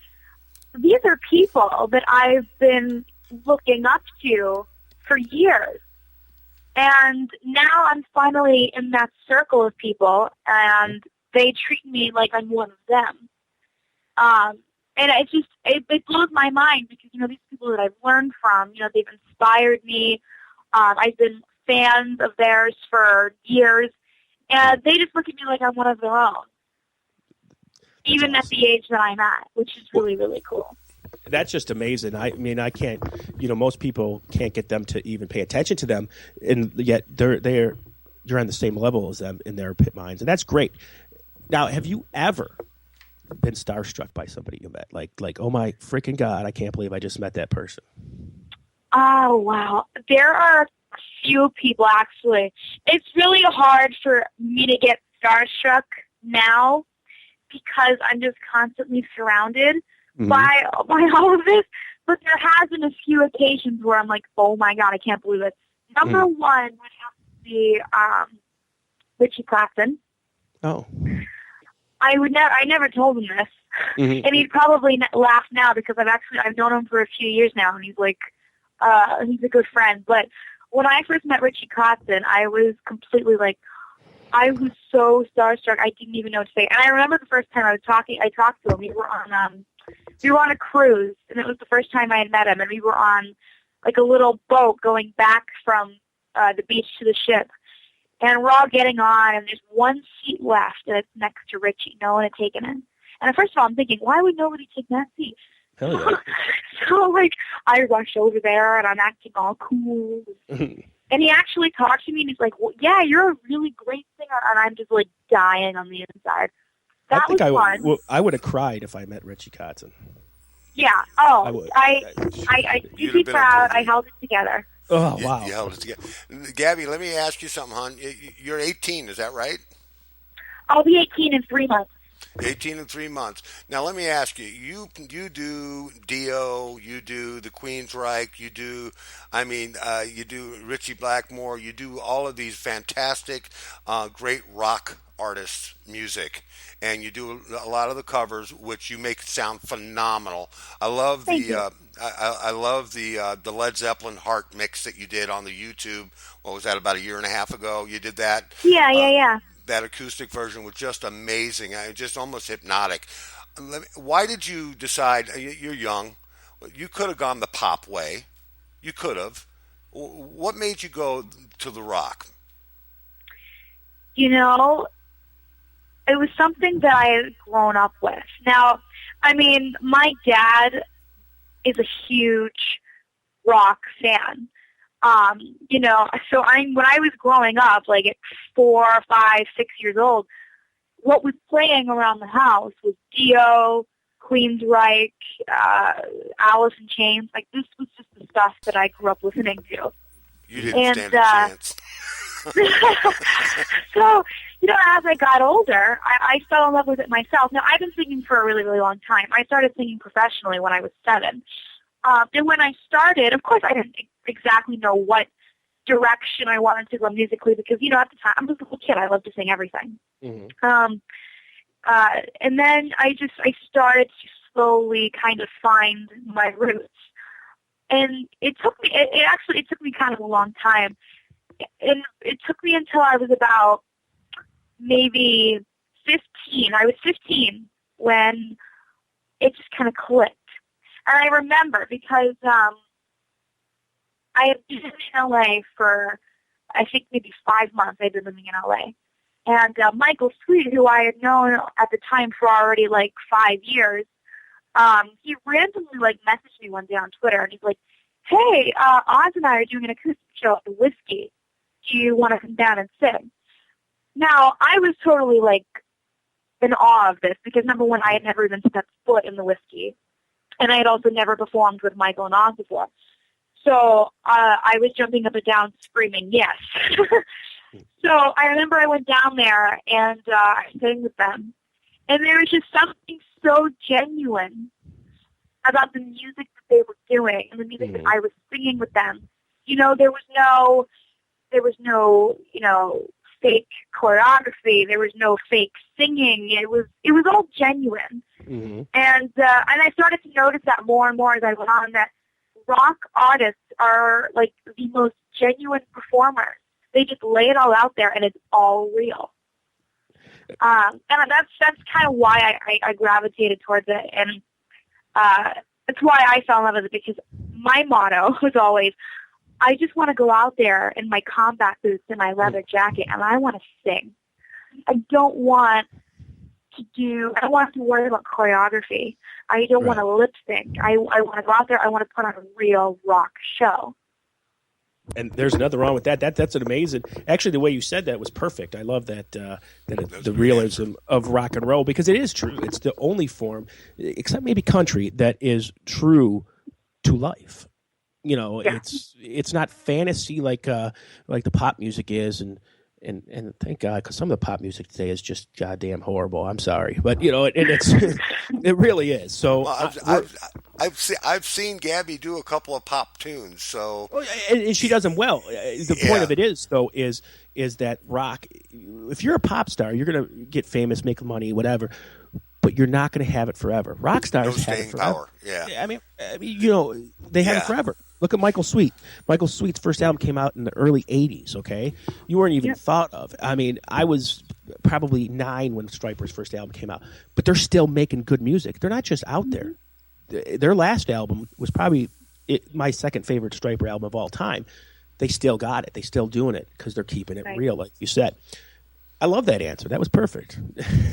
these are people that I've been looking up to for years. And now I'm finally in that circle of people, and they treat me like I'm one of them. And it blows my mind because, these people that I've learned from, they've inspired me. I've been fans of theirs for years, and they just look at me like I'm one of their own, even at the age that I'm at, which is really, really cool. That's just amazing. I mean, I can't. Most people can't get them to even pay attention to them, and yet you're on the same level as them in their pit minds, and that's great. Now, have you ever been starstruck by somebody you met? Like, oh my freaking God, I can't believe I just met that person. Oh wow, there are a few people actually. It's really hard for me to get starstruck now because I'm just constantly surrounded by all of this, but there has been a few occasions where I'm like, oh my God, I can't believe it. Number one would have to be Richie Clapton. Oh. I never told him this, and he'd probably laugh now because I've known him for a few years now, and he's like, he's a good friend. But when I first met Richie Clapton, I was completely like, I was so starstruck, I didn't even know what to say. And I remember the first time I talked to him. We were on a cruise, and it was the first time I had met him, and we were on like a little boat going back from the beach to the ship. And we're all getting on, and there's one seat left, and it's next to Richie. No one had taken it. And first of all, I'm thinking, why would nobody take that seat? Hell yeah. So, I rush over there, and I'm acting all cool. And he actually talked to me, and he's like, well, yeah, you're a really great singer. And I'm just, dying on the inside. That was fun. I would have cried if I met Richie Kotzen. Yeah. Oh, I would. I you'd be proud. I held it together. Oh, wow. You held it together. Gabby, let me ask you something, hon. You're 18, is that right? I'll be 18 in 3 months. 18 in 3 months. Now, let me ask you. You do Dio, you do the Queensryche, you do Richie Blackmore, you do all of these fantastic, great rock artists' music, and you do a lot of the covers, which you make sound phenomenal. I love I love the Led Zeppelin Heart mix that you did on the YouTube. What was that, about a year and a half ago? You did that? Yeah. That acoustic version was just amazing. Just almost hypnotic. Why did you decide? You're young. You could have gone the pop way. You could have. What made you go to the rock? It was something that I had grown up with. Now, my dad is a huge rock fan. So when I was growing up, at 4, 5, 6 years old, what was playing around the house was Dio, Queensryche, Alice in Chains. This was just the stuff that I grew up listening to. You didn't stand a chance. So, as I got older, I fell in love with it myself. Now, I've been singing for a really, really long time. I started singing professionally when I was 7. And when I started, of course, I didn't exactly know what direction I wanted to go musically because, at the time, I'm just a little kid. I love to sing everything. And then I started to slowly kind of find my roots. And it took me kind of a long time. And it took me until I was about maybe 15. I was 15 when it just kind of clicked. I remember because I had been in LA for, I think, maybe 5 months. I'd been living in LA. And Michael Sweet, who I had known at the time for already like 5 years, he randomly like messaged me one day on Twitter, and he's like, "Hey, Oz and I are doing an acoustic show at the Whiskey. Do you want to come down and sing?" Now, I was totally like in awe of this because, number one, I had never even stepped foot in the Whiskey, and I had also never performed with Michael and Oz before. So I was jumping up and down screaming yes. So I remember I went down there and I sang with them, and there was just something so genuine about the music that they were doing and the music that I was singing with them. You know, there was no, you know, fake choreography. There was no fake singing. It was all genuine. Mm-hmm. And I started to notice that more and more as I went on, that rock artists are like the most genuine performers. They just lay it all out there, and it's all real. And that's kind of why I gravitated towards it, and that's why I fell in love with it, because my motto was always, I just want to go out there in my combat boots and my leather jacket, and I want to sing. I don't want to worry about choreography. I don't want to lip sync. I want to go out there. I want to put on a real rock show. And there's nothing wrong with that. That's an amazing. Actually, the way you said that was perfect. I love that the realism of rock and roll, because it is true. It's the only form, except maybe country, that is true to life. You know, it's not fantasy like the pop music is, and thank God, because some of the pop music today is just goddamn horrible. I'm sorry, but you know, it's it really is. So I've seen Gabbie do a couple of pop tunes, so and she does them well. The point of it is, though, is that rock. If you're a pop star, you're gonna get famous, make money, whatever, but you're not gonna have it forever. Rock stars have it forever. Power. Yeah. I mean, you know, they have it forever. Look at Michael Sweet. Michael Sweet's first album came out in the early 80s, okay? You weren't even thought of. I mean, I was probably 9 when Stryper's first album came out. But they're still making good music. They're not just out there. Their last album was probably my second favorite Stryper album of all time. They still got it. They're still doing it because they're keeping it real, like you said. I love that answer. That was perfect.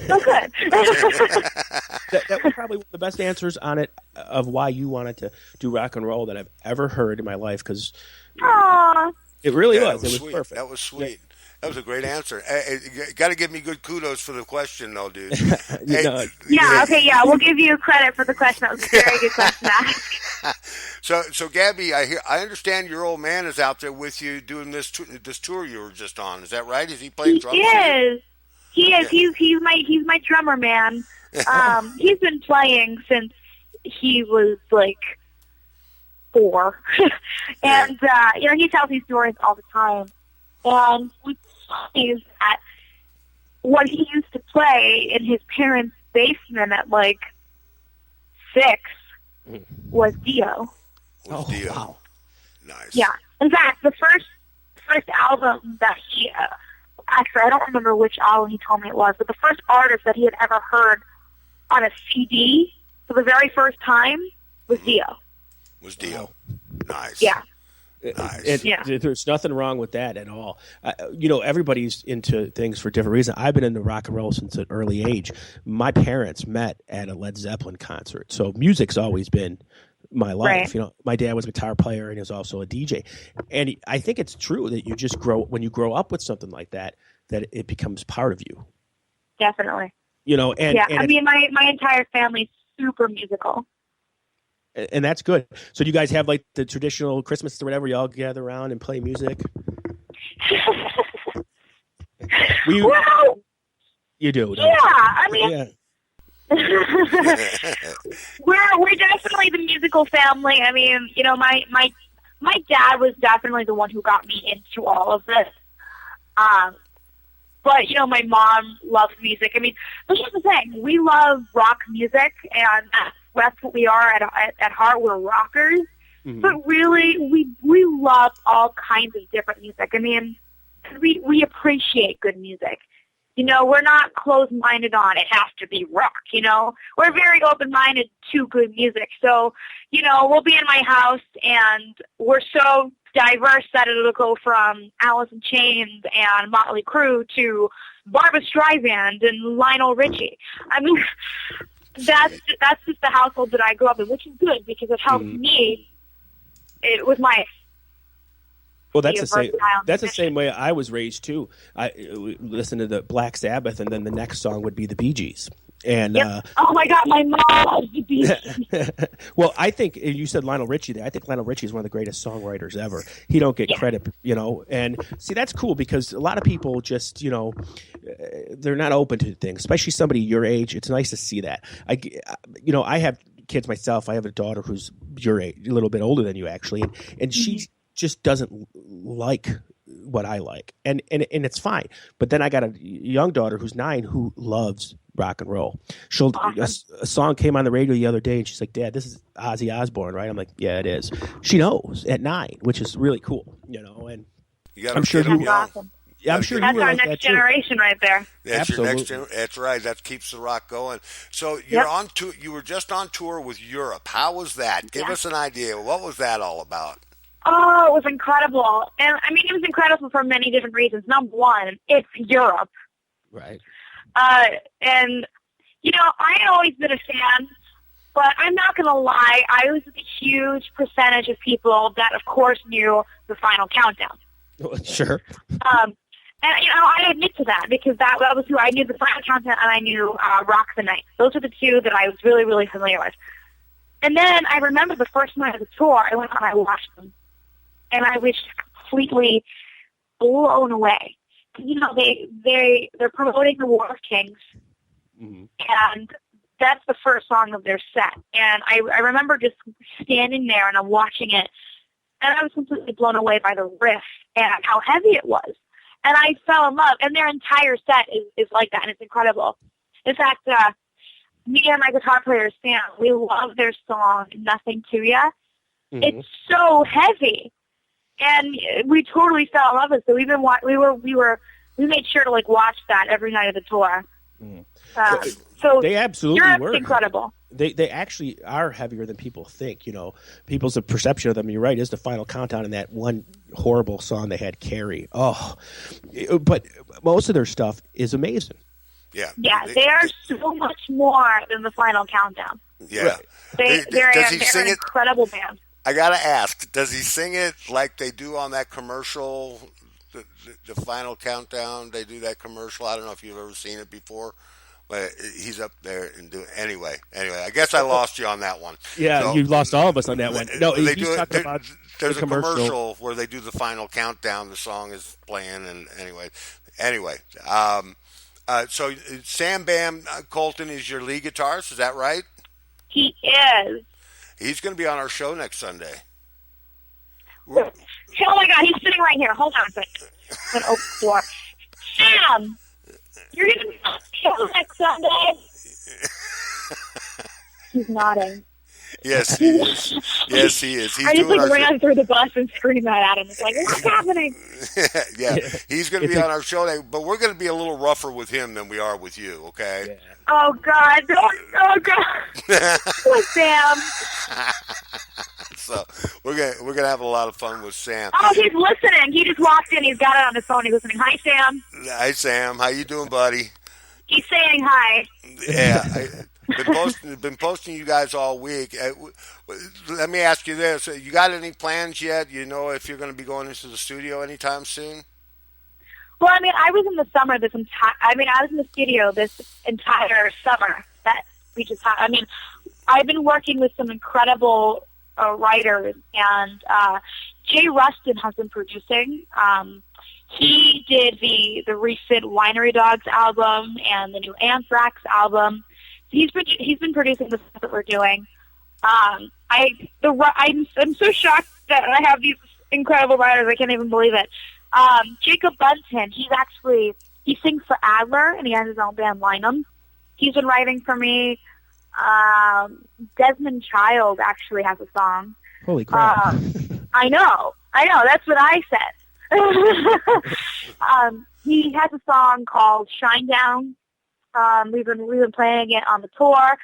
Oh, good. that was probably one of the best answers on it of why you wanted to do rock and roll that I've ever heard in my life, because it really was. It was sweet. Perfect. That was sweet. Yeah. That was a great answer. Got to give me good kudos for the question, though, dude. We'll give you credit for the question. That was a very good question to ask. So Gabbie, I understand your old man is out there with you doing this tour you were just on. Is that right? Is he playing drums? He is. He's my drummer, man. He's been playing since he was like 4, and you know, he tells these stories all the time. And what's funny is that what he used to play in his parents' basement at like 6 was Dio. Dio. Wow. Nice. Yeah. In fact, the first album that he actually, I don't remember which album he told me it was, but the first artist that he had ever heard on a CD for the very first time was Dio. Nice. Yeah. Nice. There's nothing wrong with that at all. You know, everybody's into things for different reasons. I've been into rock and roll since an early age. My parents met at a Led Zeppelin concert, so music's always been my life. Right. You know, my dad was a guitar player and he was also a DJ. And I think it's true that you just when you grow up with something like that it becomes part of you. Definitely. You know, I mean, my entire family's super musical. And that's good. So do you guys have like the traditional Christmas or whatever, you all gather around and play music? You do. Yeah, I mean, we're definitely the musical family. I mean, you know, my dad was definitely the one who got me into all of this. But, you know, my mom loves music. I mean, but here's the thing. We love rock music, and that's what we are at heart. We're rockers. Mm-hmm. But really, we love all kinds of different music. I mean, we appreciate good music. we're not closed-minded on it has to be rock, We're very open-minded to good music. So, we'll be in my house, and we're so diverse that it'll go from Alice in Chains and Motley Crue to Barbra Streisand and Lionel Richie. I mean, that's just the household that I grew up in, which is good because it helps me. It was my... Well, that's the same way I was raised too. I listened to the Black Sabbath, and then the next song would be the Bee Gees. And oh my God, my mom loves the Bee Gees. Well, I think you said Lionel Richie there. I think Lionel Richie is one of the greatest songwriters ever. He don't get credit, And see, that's cool because a lot of people just, they're not open to things, especially somebody your age. It's nice to see that. I have kids myself. I have a daughter who's your age, a little bit older than you actually, and she just doesn't like what I like, and it's fine. But then I got a young daughter who's 9 who loves rock and roll. A song came on the radio the other day, and she's like, "Dad, this is Ozzy Osbourne, right?" I'm like, "Yeah, it is." She knows at 9, which is really cool, And I'm sure you. Awesome. Yeah, I'm sure that's you our like next that generation right there. That's Absolutely. your next generation. That's right. That keeps the rock going. So you're on tour. You were just on tour with Europe. How was that? Give us an idea. What was that all about? Oh, it was incredible. And I mean, it was incredible for many different reasons. Number one, it's Europe. Right. And, I had always been a fan, but I'm not going to lie. I was a huge percentage of people that, of course, knew the Final Countdown. Sure. And, I admit to that because that was who I knew, the Final Countdown, and I knew Rock the Night. Those are the two that I was really, really familiar with. And then I remember the first night of the tour, I went and I watched them. And I was completely blown away. They're promoting the War of Kings, and that's the first song of their set. And I remember just standing there and I'm watching it, and I was completely blown away by the riff and how heavy it was. And I fell in love. And their entire set is like that, and it's incredible. In fact, me and my guitar player Sam, we love their song "Nothing to Ya." It's so heavy. And we totally fell in love with it. So we made sure to watch that every night of the tour. So they absolutely Europe's were incredible. They actually are heavier than people think. People's perception of them. You're right. Is the Final Countdown and that one horrible song they had, "Carrie." But most of their stuff is amazing. Yeah. Yeah, they are so much more than the Final Countdown. Yeah. They're an incredible band. I gotta ask, does he sing it like they do on that commercial, the Final Countdown? They do that commercial. I don't know if you've ever seen it before, but he's up there and do. Anyway, I guess I lost you on that one. Yeah, so, you lost all of us on that one. No, he's talking about there's the a commercial where they do the Final Countdown. The song is playing, and anyway. So Sam Bam Colton is your lead guitarist. Is that right? He is. He's going to be on our show next Sunday. Oh my God, he's sitting right here. Hold on a second. I'm going to open the door. Sam, you're going to be on the show next Sunday? He's nodding. Yes, he is. Yes, he is. I just ran through the bus and screamed that at him. It's like, what's happening? Yeah, he's going to be on our show, but we're going to be a little rougher with him than we are with you, okay? Yeah. Oh, God. Oh, God. Poor Sam. So we're gonna have a lot of fun with Sam. Oh, he's listening. He just walked in. He's got it on his phone. He's listening. Hi, Sam. Hi, Sam. How you doing, buddy? He's saying hi. Yeah. Been posting you guys all week. Let me ask you this: you got any plans yet? You know if you're going to be going into the studio anytime soon? Well, I mean, I was in the summer I was in the studio this entire summer that we just had. I mean, I've been working with some incredible writers, and Jay Rustin has been producing. He did the recent Winery Dogs album and the new Anthrax album. He's been producing the stuff that we're doing. I'm so shocked that I have these incredible writers. I can't even believe it. Jacob Bunton, he sings for Adler, and he has his own band, Lineham. He's been writing for me. Desmond Child actually has a song. Holy crap. I know. That's what I said. He has a song called "Shine Down." We've been playing it on the tour.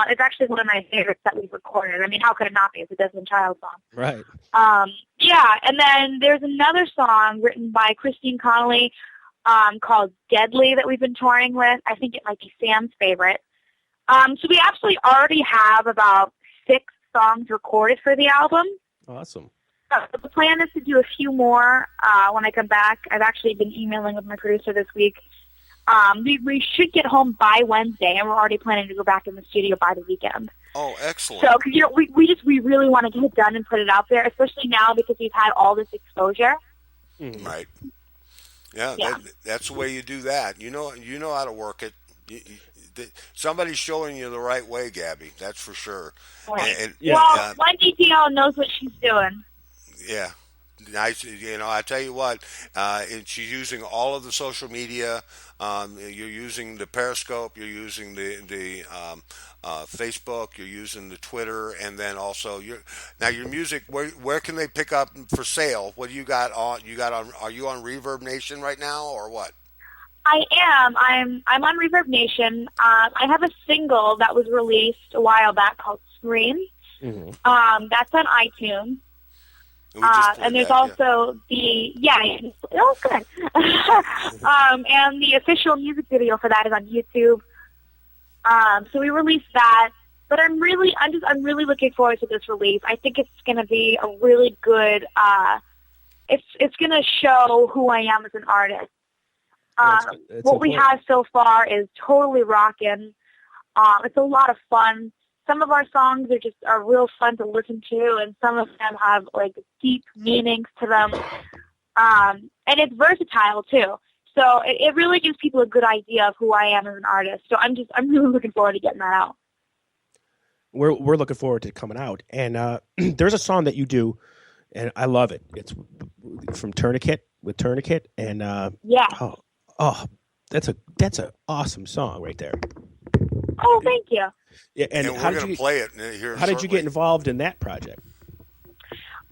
It's actually one of my favorites that we've recorded. I mean, how could it not be? It's a Desmond Child song. Right. Yeah, and then there's another song written by Christine Connolly called "Deadly" that we've been touring with. I think it might be Sam's favorite. So we actually already have about 6 songs recorded for the album. Awesome. The plan is to do a few more when I come back. I've actually been emailing with my producer this week. We should get home by Wednesday, and we're already planning to go back in the studio by the weekend. Oh, excellent. So, cause, we really want to get it done and put it out there, especially now because we've had all this exposure. Right. Yeah. That's the way you do that. You know how to work it. Somebody's showing you the right way, Gabbie. That's for sure. Right. One DTL knows what she's doing. Yeah. Nice. I tell you what, and she's using all of the social media. You're using the Periscope. You're using the Facebook. You're using the Twitter, and then also your music. Where can they pick up for sale? What do you got on? Are you on Reverb Nation right now, or what? I am. I'm on Reverb Nation. I have a single that was released a while back called "Scream." Mm-hmm. That's on iTunes. And there's also it was good. And the official music video for that is on YouTube. So we released that, but I'm really looking forward to this release. I think it's going to be a really good. It's going to show who I am as an artist. What we have so far is totally rocking. It's a lot of fun. Some of our songs are real fun to listen to, and some of them have like deep meanings to them. And it's versatile too. So it really gives people a good idea of who I am as an artist. So I'm really looking forward to getting that out. We're looking forward to it coming out. And there's a song that you do, and I love it. It's from Tourniquet with Tourniquet, and that's a awesome song right there. Oh, thank you. Yeah, and we're going to play it here. How did you get involved in that project?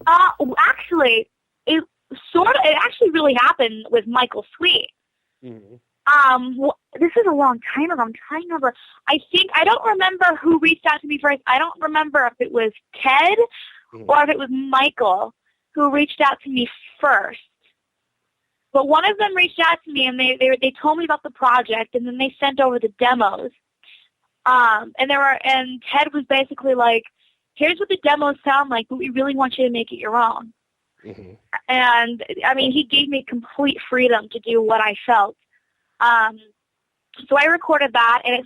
Actually, it actually really happened with Michael Sweet. Mm-hmm. This is a long time ago. I'm trying to remember. I don't remember who reached out to me first. I don't remember if it was Ted or if it was Michael who reached out to me first. But one of them reached out to me, and they told me about the project, and then they sent over the demos. And Ted was basically like, "Here's what the demos sound like, but we really want you to make it your own." Mm-hmm. And I mean, he gave me complete freedom to do what I felt. So I recorded that, and it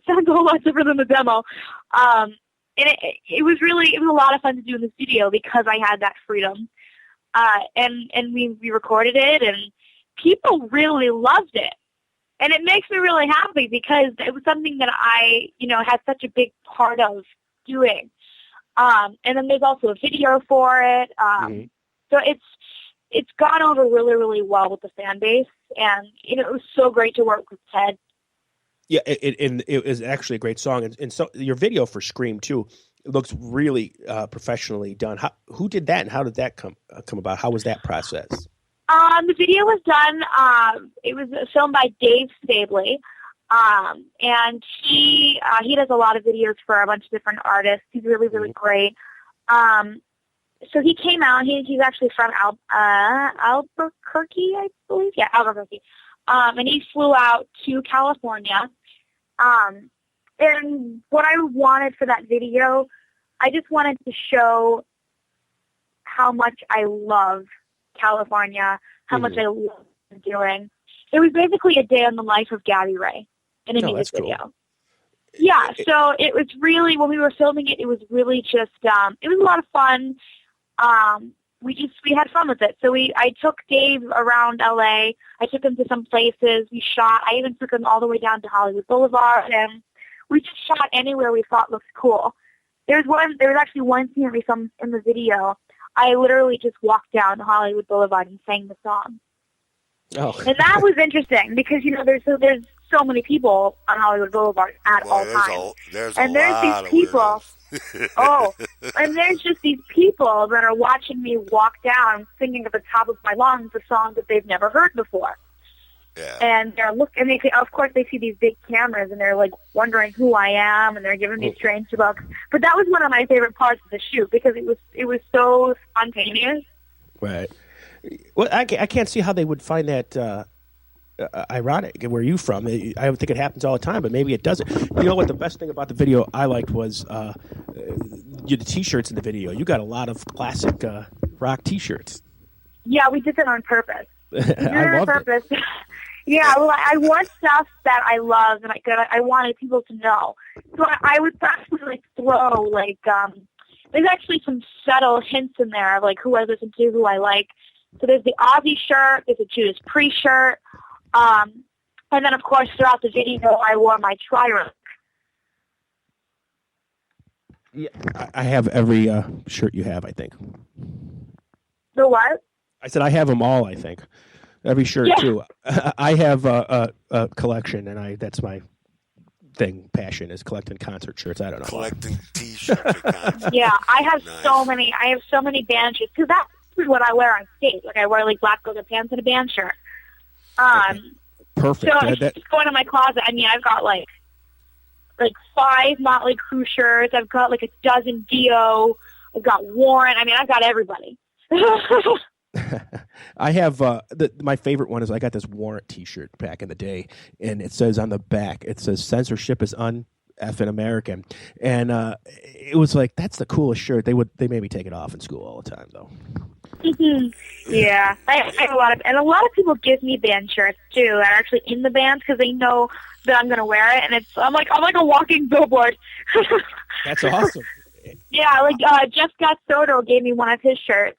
sounded a whole lot different than the demo. And it was a lot of fun to do in the studio because I had that freedom. And we recorded it, and people really loved it. And it makes me really happy because it was something that I, had such a big part of doing. And then there's also a video for it. So it's gone over really, really well with the fan base. And, it was so great to work with Ted. Yeah, it was actually a great song. And so your video for Scream, too, it looks really professionally done. Who did that, and how did that come about? How was that process? The video was done, it was filmed by Dave Stabley, and he does a lot of videos for a bunch of different artists. He's really, really great. So he came out, he's actually from Albuquerque, I believe. Yeah, Albuquerque. And he flew out to California. And what I wanted for that video, I just wanted to show how much I love California, how much I love doing. It was basically a day in the life of Gabbie Rae in a music video. Cool. Yeah, so it was really, when we were filming it, it was really just, it was a lot of fun. We had fun with it. So I took Dave around LA. I took him to some places. We shot. I even took him all the way down to Hollywood Boulevard, and we just shot anywhere we thought looked cool. There was actually one scene we filmed in the video. I literally just walked down Hollywood Boulevard and sang the song. Oh. And that was interesting because, there's so many people on Hollywood Boulevard at all times. There's and a there's lot these people. of And there's just these people that are watching me walk down, singing at the top of my lungs a song that they've never heard before. Yeah. And of course they see these big cameras and they're like wondering who I am, and they're giving me strange looks. But that was one of my favorite parts of the shoot because it was so spontaneous. Right. Well, I can't see how they would find that ironic. Where are you from? I don't think it happens all the time, but maybe it doesn't. You know what? The best thing about the video I liked was the T-shirts in the video. You got a lot of classic rock T-shirts. Yeah, we did that on purpose. I loved it. Yeah, well, I want stuff that I love and I wanted people to know. So I would actually throw there's actually some subtle hints in there of who I listen to, who I like. So there's the Ozzy shirt, there's a Judas Priest shirt, and then of course throughout the video I wore my tri-rack. Yeah, I have every shirt you have, I think. The what? I said I have them all, I think. Every shirt, too. I have a collection, and that's my passion is collecting concert shirts. I don't know. Collecting T-shirts at concerts. Yeah, I have so many band shirts, because that's what I wear on stage. I wear black leather pants and a band shirt. Perfect. So just going to my closet, I mean, I've got 5 Motley Crue shirts. I've got a dozen Dio. I've got Warren. I mean, I've got everybody. I have my favorite one is I got this Warrant T-shirt back in the day, and it says on the back, it says censorship is un-effing American, and it was that's the coolest shirt. They made me take it off in school all the time though. Yeah, I have a lot of people give me band shirts too that are actually in the band because they know that I'm gonna wear it, and I'm like a walking billboard. That's awesome. Yeah, Jeff Soto gave me one of his shirts.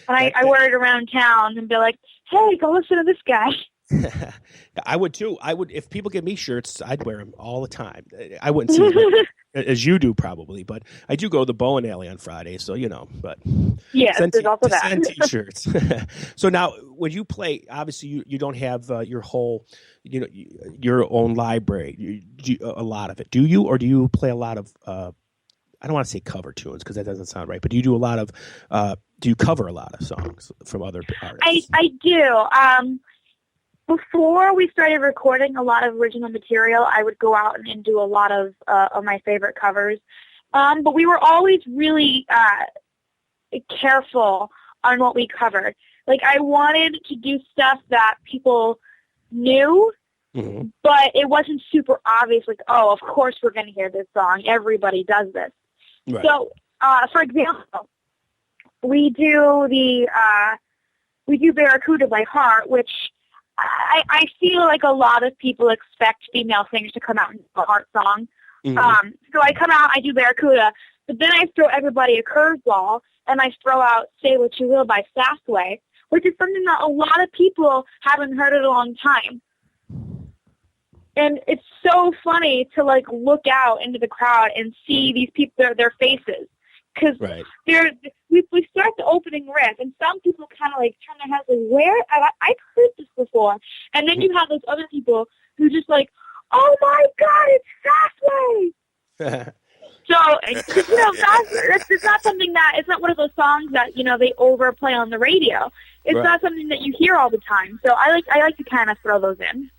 I wear it around town and be like, hey, go listen to this guy. I would too. If people give me shirts, I'd wear them all the time. I wouldn't see it as you do probably, but I do go to the bowling alley on Friday, so but yes, there's also that. Send T-shirts. So now, when you play, obviously you don't have your whole, your own library. A lot of it. Do you, or do you play a lot of? I don't want to say cover tunes because that doesn't sound right, but do you do a lot of? Do you cover a lot of songs from other artists? I do. Before we started recording a lot of original material, I would go out and do a lot of my favorite covers. But we were always really careful on what we covered. I wanted to do stuff that people knew, but it wasn't super obvious. Oh, of course we're going to hear this song. Everybody does this. Right. So, for example, we do Barracuda by Heart, which I feel like a lot of people expect female singers to come out and do a Heart song. So I come out, I do Barracuda, but then I throw everybody a curveball, and I throw out Say What You Will by Fastway, which is something that a lot of people haven't heard in a long time. And it's so funny to look out into the crowd and see these people, their faces. Because we start the opening riff, and some people kind of turn their heads where? I've heard this before. And then you have those other people who just oh my God, it's Fastway! So, it's not something it's not one of those songs that, they overplay on the radio. It's not something that you hear all the time. So I like to kind of throw those in.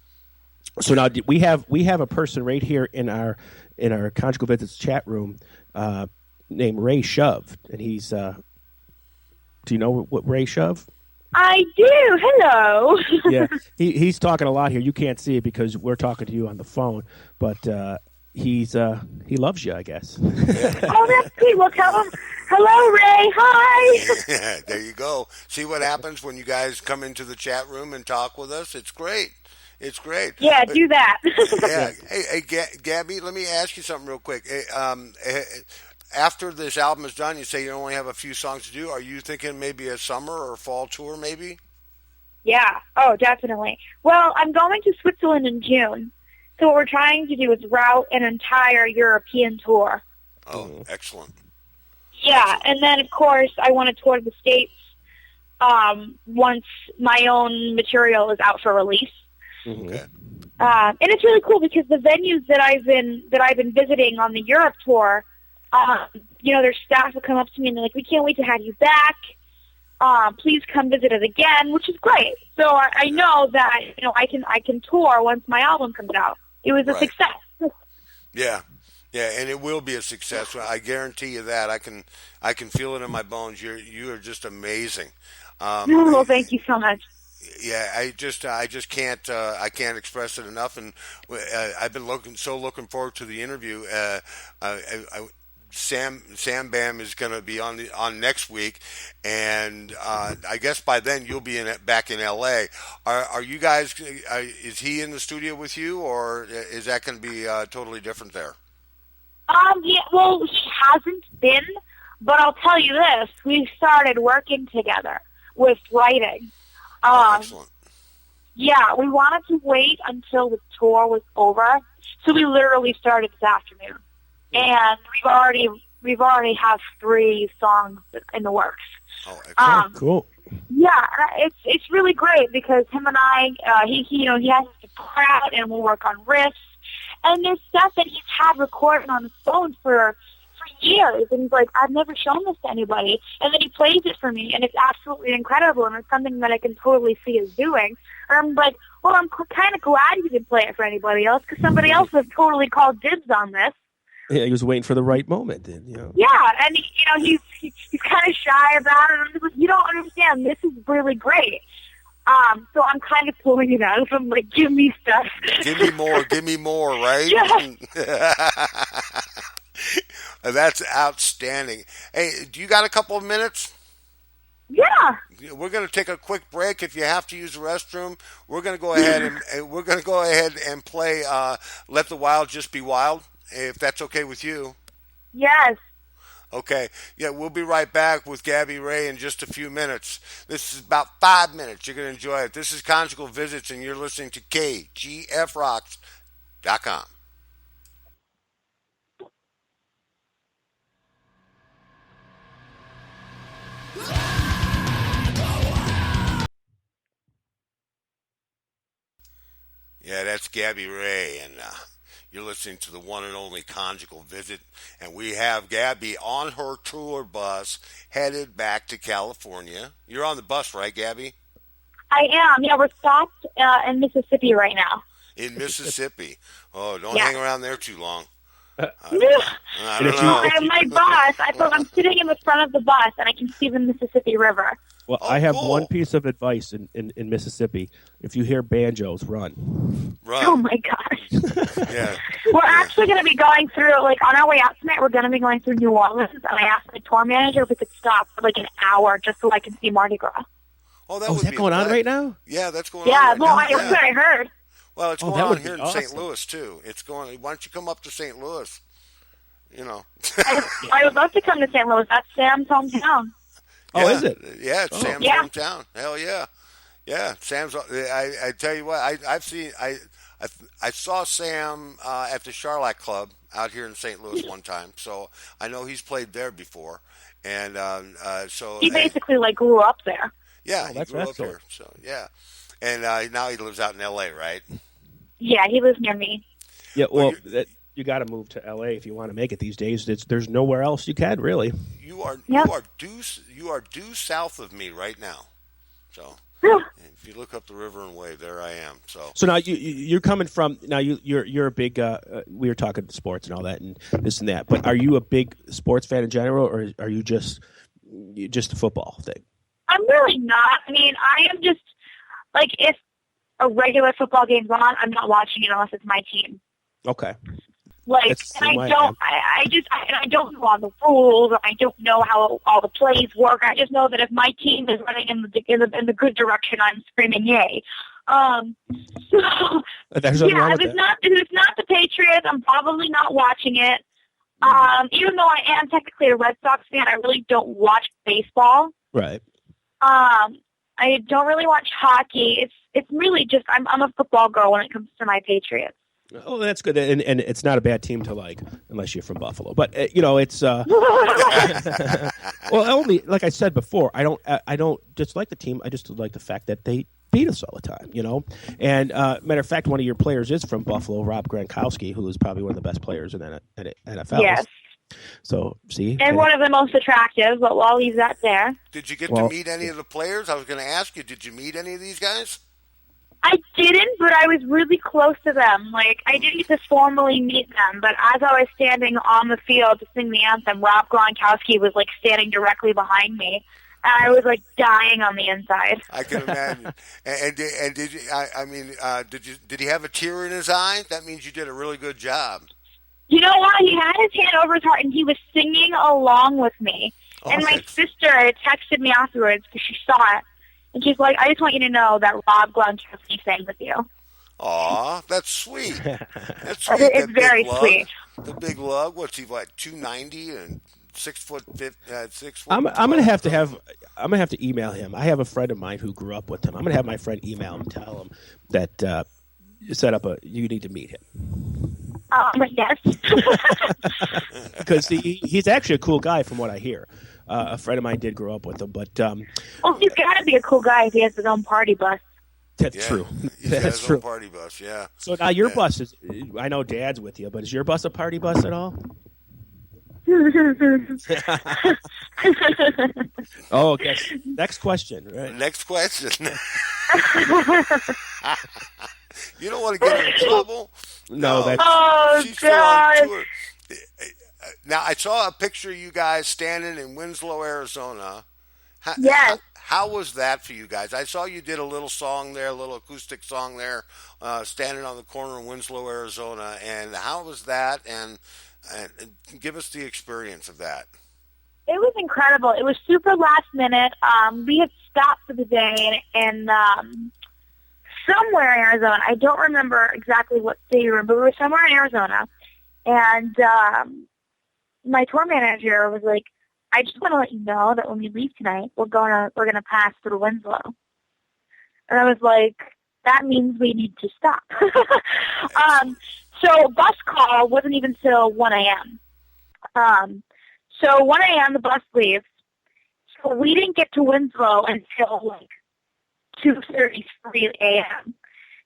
So now we have a person right here in our Conjugal Visits chat room, named Ray Shove, and he's do you know what Ray Shove? I do. Hello. Yeah, he's talking a lot here. You can't see it because we're talking to you on the phone, but he loves you, I guess. Oh, that's sweet. Well, tell him hello, Ray. Hi. Yeah, there you go. See what happens when you guys come into the chat room and talk with us? It's great. It's great. Yeah, do that. Yeah. Hey, Gabbie, let me ask you something real quick. After this album is done, you say you only have a few songs to do. Are you thinking maybe a summer or fall tour, maybe? Yeah. Oh, definitely. Well, I'm going to Switzerland in June. So what we're trying to do is route an entire European tour. Oh, excellent. Yeah, excellent. And then, of course, I want to tour the States once my own material is out for release. Okay. And it's really cool because the venues that I've been visiting on the Europe tour, their staff will come up to me and they're like, "We can't wait to have you back. Please come visit us again," which is great. So I know that I can tour once my album comes out. It was a success. Yeah, and it will be a success. I guarantee you that. I can feel it in my bones. You are just amazing. Well, thank you so much. Yeah, I just can't express it enough. And I've been looking forward to the interview. Sam Bam is going to be on next week, and I guess by then you'll be back in L.A. Are you guys? Is he in the studio with you, or is that going to be totally different there? Yeah, well, he hasn't been, but I'll tell you this: we started working together with writing. Excellent. Yeah, we wanted to wait until the tour was over, so we literally started this afternoon. And we've already have 3 songs in the works. Oh, excellent. Cool. Yeah, it's really great because him and I, he has to pour out and we'll work on riffs. And there's stuff that he's had recorded on his phone for years, and he's like, "I've never shown this to anybody." And then he plays it for me, and it's absolutely incredible, and it's something that I can totally see us doing. And I'm like, well, I'm kind of glad he didn't play it for anybody else because somebody else has totally called dibs on this. Yeah, he was waiting for the right moment. Then, Yeah, and he's kind of shy about it. I'm like, "You don't understand. This is really great." So I'm kind of pulling it out of him, like, "Give me stuff. Give me more, right? Yeah. That's outstanding. Hey, do you got a couple of minutes? Yeah. We're going to take a quick break. If you have to use the restroom, we're going to go ahead and play "Let the Wild Just Be Wild," if that's okay with you. Yes. Okay. Yeah, we'll be right back with Gabbie Rae in just a few minutes. This is about 5 minutes. You're going to enjoy it. This is Conjugal Visits, and you're listening to KGFRocks.com. Yeah, that's Gabbie Rae, and you're listening to the one and only Conjugal Visit, and we have Gabbie on her tour bus headed back to California. You're on the bus, right, Gabbie? I am. Yeah, we're stopped in Mississippi right now. In Mississippi. Oh, don't hang around there too long. I don't know. My bus, I'm sitting in the front of the bus, and I can see the Mississippi River. Well, I have one piece of advice in Mississippi. If you hear banjos, run. Oh, my gosh. Yeah. We're actually going to be going through, like, on our way out tonight, we're going to be going through New Orleans, and I asked the tour manager if we could stop for, like, an hour just so I can see Mardi Gras. Oh, is that going on right now? Yeah, that's going on right now. Yeah, that's what I heard. Well, it's going on here in St. Louis, too. It's going. Why don't you come up to St. Louis? I would love to come to St. Louis. That's Sam's hometown. Oh, is it? Yeah, it's Sam's hometown. Hell yeah. Yeah, Sam's. I tell you what, I saw Sam at the Charlotte Club out here in St. Louis one time, so I know he's played there before, and so he basically grew up there. Yeah, he grew up here. So yeah, and now he lives out in L.A., right? Yeah, he lives near me. Yeah, well, you got to move to L.A. if you want to make it these days. There's nowhere else you can really. You are due south of me right now. So if you look up the river and wave, there I am. So now you're coming from you're a big. We were talking sports and all that and this and that. But are you a big sports fan in general, or are you just a football thing? I'm really not. I mean, I am just if a regular football game's on, I'm not watching it unless it's my team. Okay. And I don't know all the rules. I don't know how all the plays work. I just know that if my team is running in the good direction, I'm screaming yay. So if it's not the Patriots, I'm probably not watching it. Even though I am technically a Red Sox fan, I really don't watch baseball. Right. I don't really watch hockey. It's really just I'm a football girl when it comes to my Patriots. Oh, that's good, and it's not a bad team to like unless you're from Buffalo. But it's well, only like I said before, I don't dislike the team. I just like the fact that they beat us all the time, And matter of fact, one of your players is from Buffalo, Rob Gronkowski, who is probably one of the best players in the NFL. Yes. So see, and one of the most attractive, but I'll leave that there. Did you get to meet any of the players? I was going to ask you, did you meet any of these guys? I didn't, but I was really close to them. Like, I didn't get to formally meet them, but as I was standing on the field to sing the anthem, Rob Gronkowski was, like, standing directly behind me. And I was, like, dying on the inside. I can imagine. and did you, did he have a tear in his eye? That means you did a really good job. You know what? He had his hand over his heart, and he was singing along with me. Oh, and my sister texted me afterwards because she saw it. And she's like, I just want you to know that Rob Gronkowski sang with you. Aw, that's sweet. That's sweet. It's very sweet. The big lug. What's he like? 290 and 6 foot. 6 foot. I'm gonna have to email him. I have a friend of mine who grew up with him. I'm gonna have my friend email him, tell him that you need to meet him. Yes. Because he's actually a cool guy from what I hear. A friend of mine did grow up with him, but well, he's got to be a cool guy if he has his own party bus. That's true. That's true. Own party bus, yeah. So now your bus is. I know Dad's with you, but is your bus a party bus at all? Oh, okay. Next question. Right. Next question. You don't want to get in trouble. No, that's. Oh, she's still God. on tour. Now, I saw a picture of you guys standing in Winslow, Arizona. Yes. How was that for you guys? I saw you did a little song there, a little acoustic song there, standing on the corner in Winslow, Arizona. And how was that? And give us the experience of that. It was incredible. It was super last minute. We had stopped for the day in somewhere in Arizona. I don't remember exactly what city we were in, but we were somewhere in Arizona. And my tour manager was like, I just want to let you know that when we leave tonight, we're gonna pass through Winslow. And I was like, that means we need to stop. So bus call wasn't even till 1 a.m. So 1 a.m. the bus leaves. So we didn't get to Winslow until like 2:33 a.m.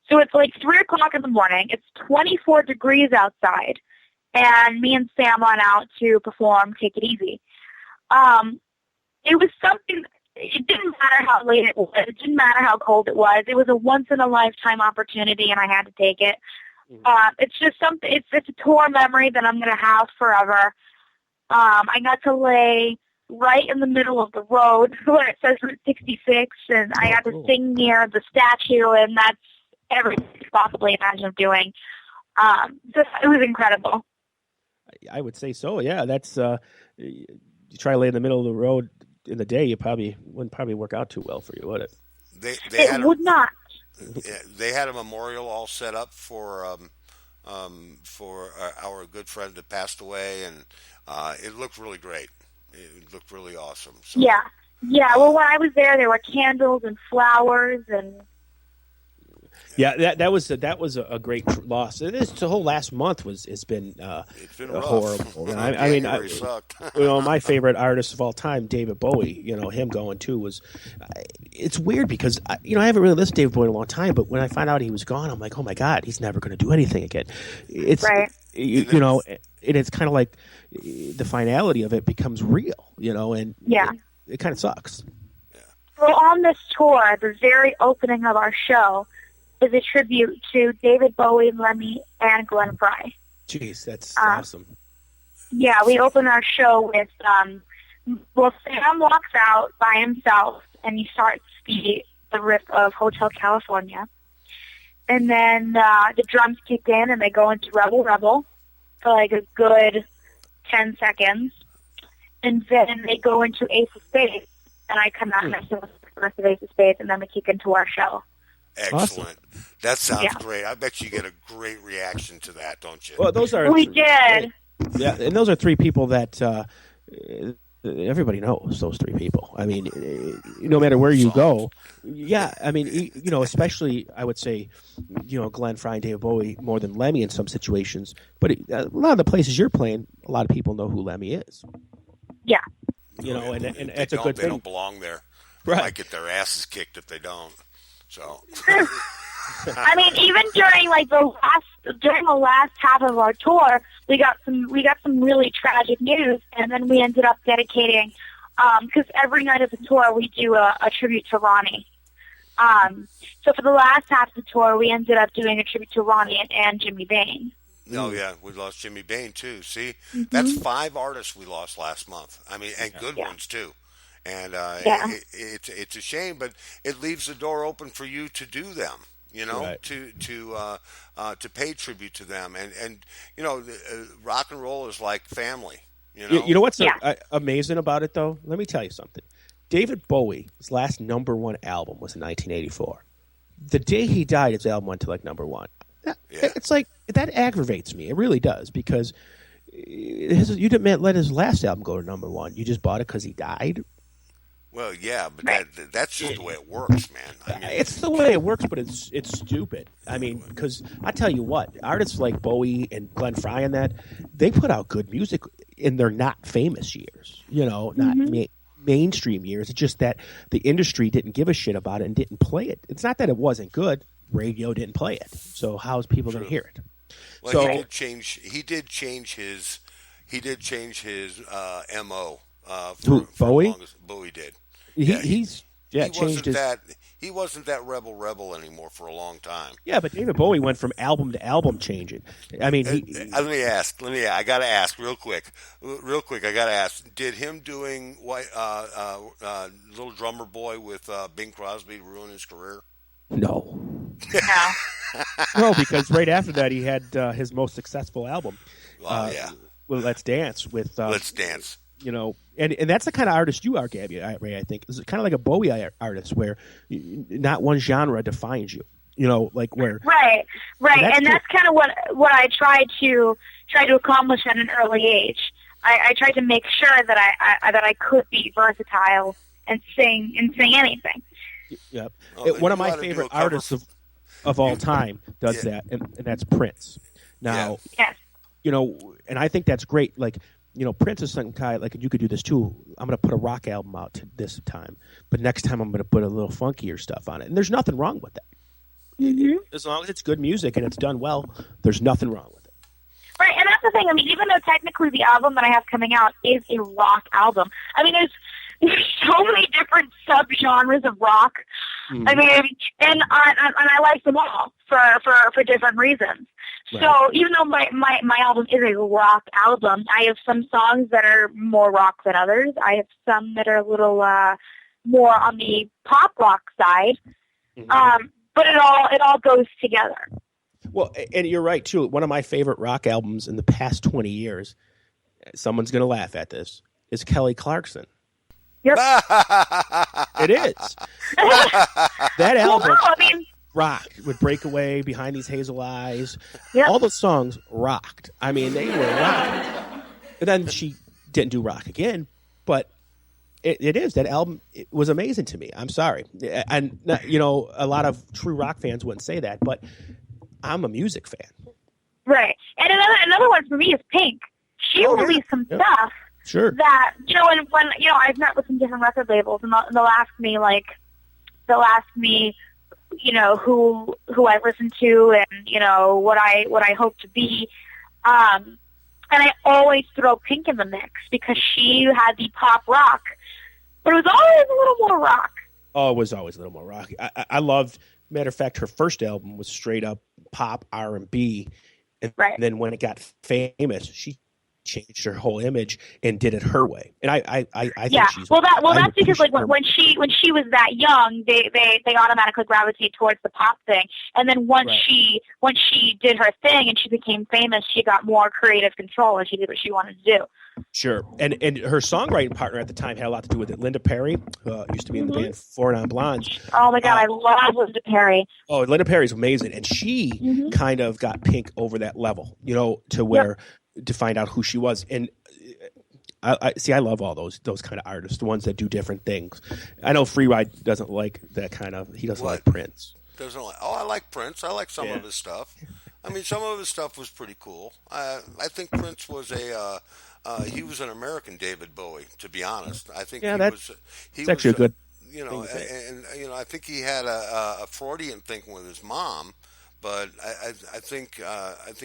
So it's like 3 o'clock in the morning. It's 24 degrees outside. And me and Sam went out to perform Take It Easy. It was something, it didn't matter how late it was. It didn't matter how cold it was. It was a once-in-a-lifetime opportunity, and I had to take it. It's just something, it's a tour memory that I'm going to have forever. I got to lay right in the middle of the road where it says Route 66, and I got to sing near the statue, and that's everything you could possibly imagine of doing. It was incredible. I would say so. Yeah, that's you try to lay in the middle of the road in the day, wouldn't probably work out too well for you, would it? It would not. Yeah, they had a memorial all set up for our good friend that passed away, and it looked really great. It looked really awesome. So, yeah. Well, when I was there were candles and flowers and. Yeah, that was a great loss. The whole last month has been horrible. I mean, my favorite artist of all time, David Bowie. Him going too was. It's weird because I haven't really listened to David Bowie in a long time, but when I found out he was gone, I'm like, oh my God, he's never going to do anything again. It's right. And it's kind of like the finality of it becomes real. And it kind of sucks. Well, on this tour, the very opening of our show is a tribute to David Bowie, Lemmy, and Glenn Frey. Jeez, that's awesome. Yeah, we open our show with, Sam walks out by himself, and he starts the riff of Hotel California. And then the drums kick in, and they go into Rebel Rebel for like a good 10 seconds. And then they go into Ace of Spades, and I come out and I sing the rest of Ace of Spades, and then we kick into our show. Excellent. Awesome. That sounds great. I bet you get a great reaction to that, don't you? Well, we did. Yeah, and those are three people that everybody knows. Those three people. I mean, no matter where you go. Yeah, I mean, especially I would say Glenn Frey and David Bowie more than Lemmy in some situations. But a lot of the places you're playing, a lot of people know who Lemmy is. Yeah. And They it's a good they thing. don't belong there. They Right. might get their asses kicked if they don't. So. I mean, even during the last half of our tour, we got some really tragic news, and then we ended up dedicating, because every night of the tour we do a tribute to Ronnie. So for the last half of the tour, we ended up doing a tribute to Ronnie and Jimmy Bain. Oh yeah, we lost Jimmy Bain too. See, that's 5 artists we lost last month. I mean, and good ones too. And it's a shame, but it leaves the door open for you to do them. Right. To pay tribute to them, and rock and roll is like family. You know what's amazing about it, though? Let me tell you something. David Bowie's last #1 album was in 1984. The day he died, his album went to #1. It's like that aggravates me. It really does, because you didn't let his last album go to #1. You just bought it because he died. Well, yeah, but that's just the way it works, man. I mean, it's the way it works, but it's stupid. I mean, because I tell you what, artists like Bowie and Glenn Frey and that, they put out good music in their not famous years, not mainstream years. It's just that the industry didn't give a shit about it and didn't play it. It's not that it wasn't good. Radio didn't play it. So how's people going to hear it? Well, so, he did change his MO. Bowie? Bowie did. He wasn't that rebel anymore for a long time. Yeah, but David Bowie went from album to album changing. I mean, let me ask. I got to ask real quick. I got to ask. Did him doing Little Drummer Boy with Bing Crosby ruin his career? No. No, because right after that he had his most successful album. With Let's Dance. Let's Dance. And that's the kind of artist you are, Gabbie Rae, I think. It's kind of like a Bowie artist where not one genre defines you. Where right, and that's kind of what I tried to accomplish at an early age. I tried to make sure that I could be versatile and sing anything. Yep. One of my favorite artists of all time does that, and that's Prince. Now, yes. And I think that's great. Prince is some guy, you could do this too. I'm going to put a rock album out this time, but next time I'm going to put a little funkier stuff on it. And there's nothing wrong with that. Mm-hmm. As long as it's good music and it's done well, there's nothing wrong with it. Right, and that's the thing. I mean, even though technically the album that I have coming out is a rock album, I mean, there's so many different subgenres of rock. Mm-hmm. I mean, and I like them all for different reasons. Right. So even though my album is a rock album, I have some songs that are more rock than others. I have some that are a little more on the pop rock side. Mm-hmm. But it all goes together. Well, and you're right too. One of my favorite rock albums in the past 20 years, someone's going to laugh at this, is Kelly Clarkson. Yep. It is. That album. Well, no, I mean, rocked with Breakaway, Behind These Hazel Eyes. Yep. All those songs rocked. I mean, they were rocking. And then she didn't do rock again, but it is. That album was amazing to me. I'm sorry. And, a lot of true rock fans wouldn't say that, but I'm a music fan. Right. And another one for me is Pink. She released some stuff. Sure. That, and when, I've met with some different record labels, and they'll ask me, who I listen to and, what I hope to be. And I always throw Pink in the mix because she had the pop rock, but it was always a little more rock. Oh, it was always a little more rock. I loved, matter of fact, her first album was straight up pop R&B. And then when it got famous, she changed her whole image and did it her way. And I think she's that's because when she was that young, they automatically gravitate towards the pop thing. And then once she did her thing and she became famous, she got more creative control and she did what she wanted to do. Sure. And her songwriting partner at the time had a lot to do with it. Linda Perry, used to be in the band Four Non Blondes. Oh my God, I love Linda Perry. Oh, Linda Perry's amazing. And she kind of got Pink over that level, to where to find out who she was. And I love all those kind of artists, the ones that do different things. I know Free Ride doesn't like that kind of, he doesn't like Prince. doesn't like. Oh, I like Prince. I like some Yeah. of his stuff. I mean, some of his stuff was pretty cool. I think Prince was he was an American David Bowie. To be honest, I think Yeah, he that- was. It's actually a good. You know, thing to say. and you know, I think he had a Freudian thing with his mom, but I think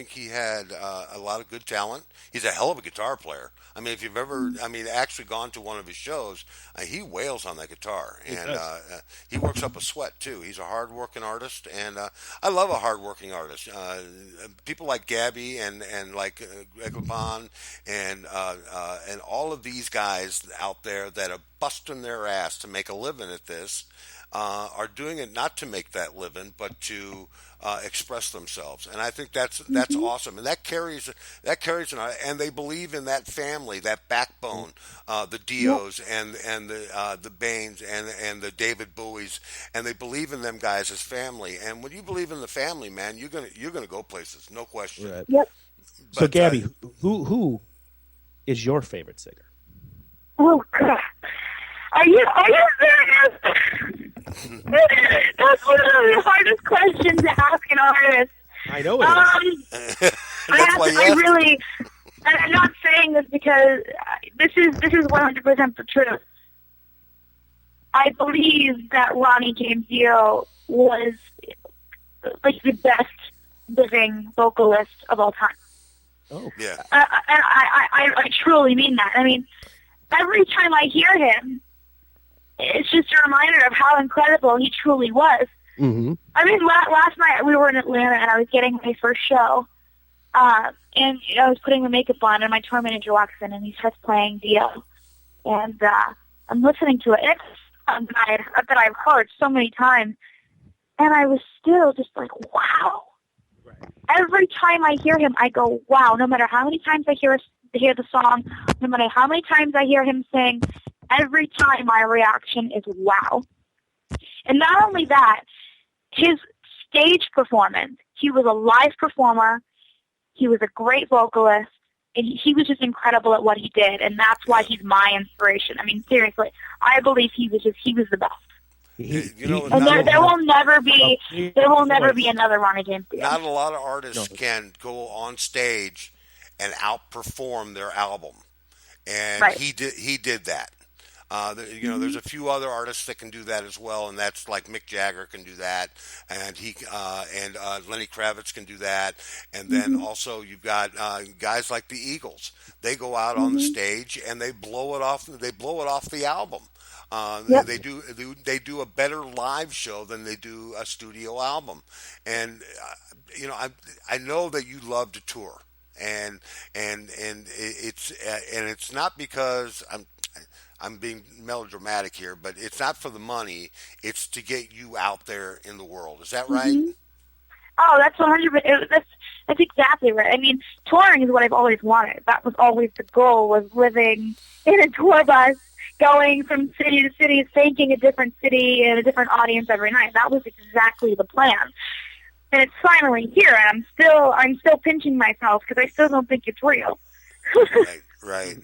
he had a lot of good talent. He's a hell of a guitar player. I mean, if you've ever, I mean, actually gone to one of his shows, he wails on that guitar, and he works up a sweat too. He's a hard-working artist, and I love a hard-working artist. People like Gabbie and like Greg LeBon and all of these guys out there that are busting their ass to make a living at this. Are doing it not to make that living, but to express themselves, and I think that's awesome, and that carries and they believe in that family, that backbone, the Dios and the Baines and the David Bowies, and they believe in them guys as family. And when you believe in the family, man, you're gonna go places, no question. Right. Yep. So, But, Gabby, who is your favorite singer? Oh God. Are you serious? That's one of the hardest questions to ask an artist. I know it is. I'm not saying this because this is 100% the truth. I believe that Ronnie James Dio was like the best living vocalist of all time. Oh, Yeah. And I truly mean that. I mean, every time I hear him, it's just a reminder of how incredible he truly was. Mm-hmm. I mean, last night we were in Atlanta, and I was getting my first show, and I was putting the makeup on, and my tour manager walks in, and he starts playing Dio, and I'm listening to it. And it's a song that I've heard so many times, and I was still just like, wow. Right. Every time I hear him, I go, wow. No matter how many times I hear the song, no matter how many times I hear him sing, every time my reaction is wow. And not only that, his stage performance, he was a live performer, he was a great vocalist, and he was just incredible at what he did, and that's why he's my inspiration. I mean, seriously, I believe he was the best. And there will never be another Ronnie James Dio. Not a lot of artists can go on stage and outperform their album, and Right. he did that. There's a few other artists that can do that as well, and that's like Mick Jagger can do that, and Lenny Kravitz can do that, and then also you've got guys like the Eagles. They go out on the stage and they blow it off. They blow it off the album. Yep. They do a better live show than they do a studio album, and I know that you love to tour, and it's not because I'm being melodramatic here, but it's not for the money. It's to get you out there in the world. Is that right? Mm-hmm. Oh, that's 100%. That's exactly right. I mean, touring is what I've always wanted. That was always the goal, was living in a tour bus, going from city to city, thanking a different city and a different audience every night. That was exactly the plan. And it's finally here, and I'm still pinching myself because I still don't think it's real. Right.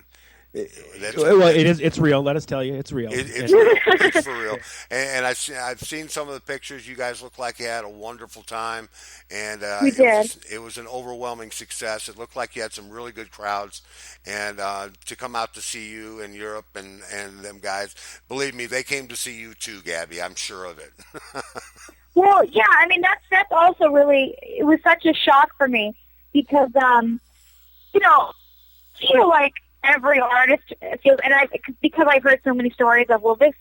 Well, it is. It's real. Let us tell you, it's real. It's for real. And I've seen some of the pictures. You guys look like you had a wonderful time, and we did. It was an overwhelming success. It looked like you had some really good crowds, and to come out to see you in Europe and them guys, believe me, they came to see you too, Gabby. I'm sure of it. Well, yeah. I mean, that's also really. It was such a shock for me because feel like every artist feels, and because I've heard so many stories of, well, this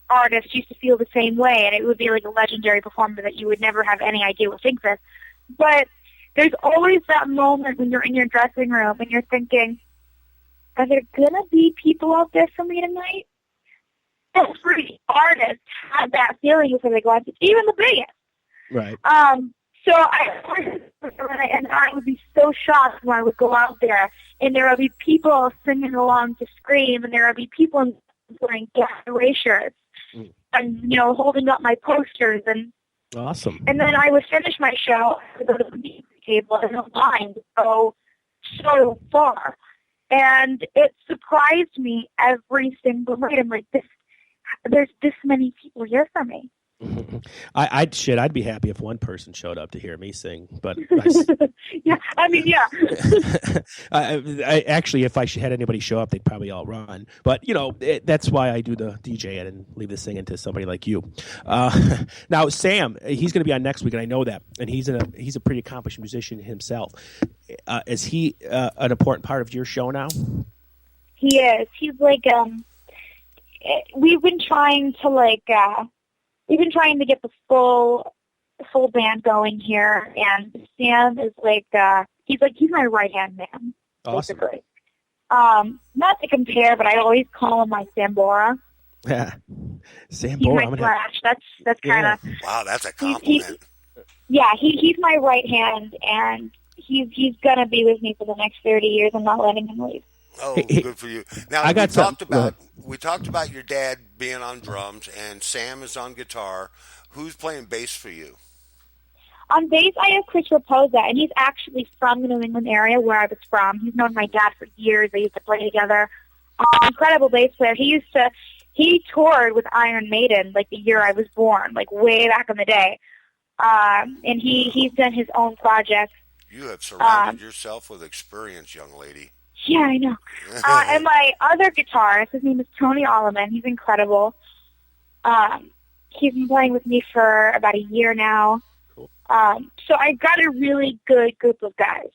artist used to feel the same way, and it would be like a legendary performer that you would never have any idea what thinks this. But there's always that moment when you're in your dressing room and you're thinking, are there gonna be people out there for me tonight? Every artist had that feeling before they go out, even the biggest. Right. So I would be so shocked when I would go out there, and there would be people singing along to Scream, and there would be people wearing Gabbie Rae shirts, and holding up my posters, and awesome. And then I would finish my show, I would go to the music table, and the line would go so far, and it surprised me every single night. I'm like, there's this many people here for me. I'd be happy if one person showed up to hear me sing, but Yeah, I mean, yeah. I actually, if I had anybody show up, they'd probably all run. But that's why I do the DJ and leave the singing to somebody like you. Now, Sam, he's going to be on next week, and I know that, and he's a pretty accomplished musician himself. Is he an important part of your show now? He is. He's like, we've been trying to get the full band going here, and Sam is he's my right hand man. Awesome. Basically. Not to compare, but I always call him my Sambora. Yeah, Sambora. He's my Thrash. That's kind of wow. That's a compliment. He's my right hand, and he's gonna be with me for the next 30 years. I'm not letting him leave. Oh, good for you. Now, we talked about your dad being on drums, and Sam is on guitar. Who's playing bass for you? On bass, I have Chris Raposa, and he's actually from the New England area where I was from. He's known my dad for years. They used to play together. Incredible bass player. He toured with Iron Maiden like the year I was born, like way back in the day. And he's done his own projects. You have surrounded yourself with experience, young lady. Yeah, I know. And my other guitarist, his name is Tony Alleman. He's incredible. He's been playing with me for about a year now. Cool. So I got a really good group of guys.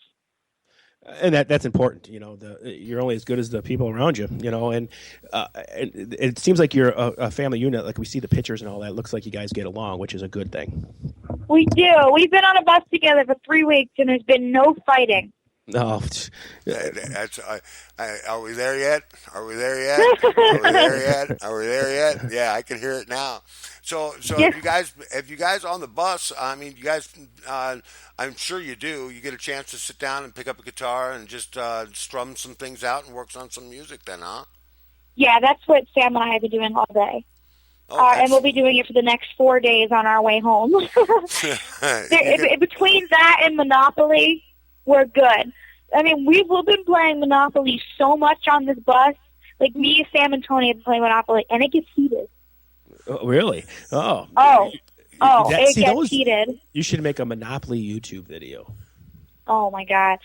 And that's important. You're only as good as the people around you. And it seems like you're a family unit. Like we see the pictures and all that. It looks like you guys get along, which is a good thing. We do. We've been on a bus together for 3 weeks, and there's been no fighting. No, are we there yet? Are we there yet? Are we there yet? Are we there yet? Yeah, I can hear it now. So Yeah. if you guys on the bus, I mean, you guys, I'm sure you do. You get a chance to sit down and pick up a guitar and just strum some things out and work on some music, then, huh? Yeah, that's what Sam and I have been doing all day. And we'll be doing it for the next 4 days on our way home. Between that and Monopoly, we're good. I mean, we've been playing Monopoly so much on this bus. Like, me, Sam, and Tony have been playing Monopoly, and it gets heated. Oh, really? Oh. It gets heated. You should make a Monopoly YouTube video. Oh, my God.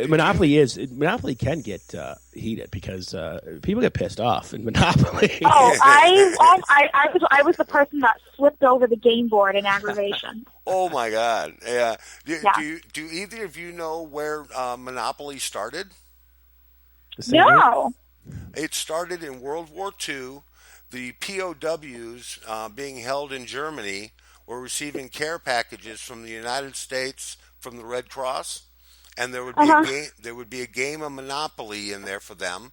Monopoly can get heated because people get pissed off in Monopoly. Oh, I was the person that flipped over the game board in aggravation. Oh my God! Yeah. Do either of you know where Monopoly started? No. It started in World War II. The POWs being held in Germany were receiving care packages from the United States from the Red Cross, and there would be a game of Monopoly in there for them,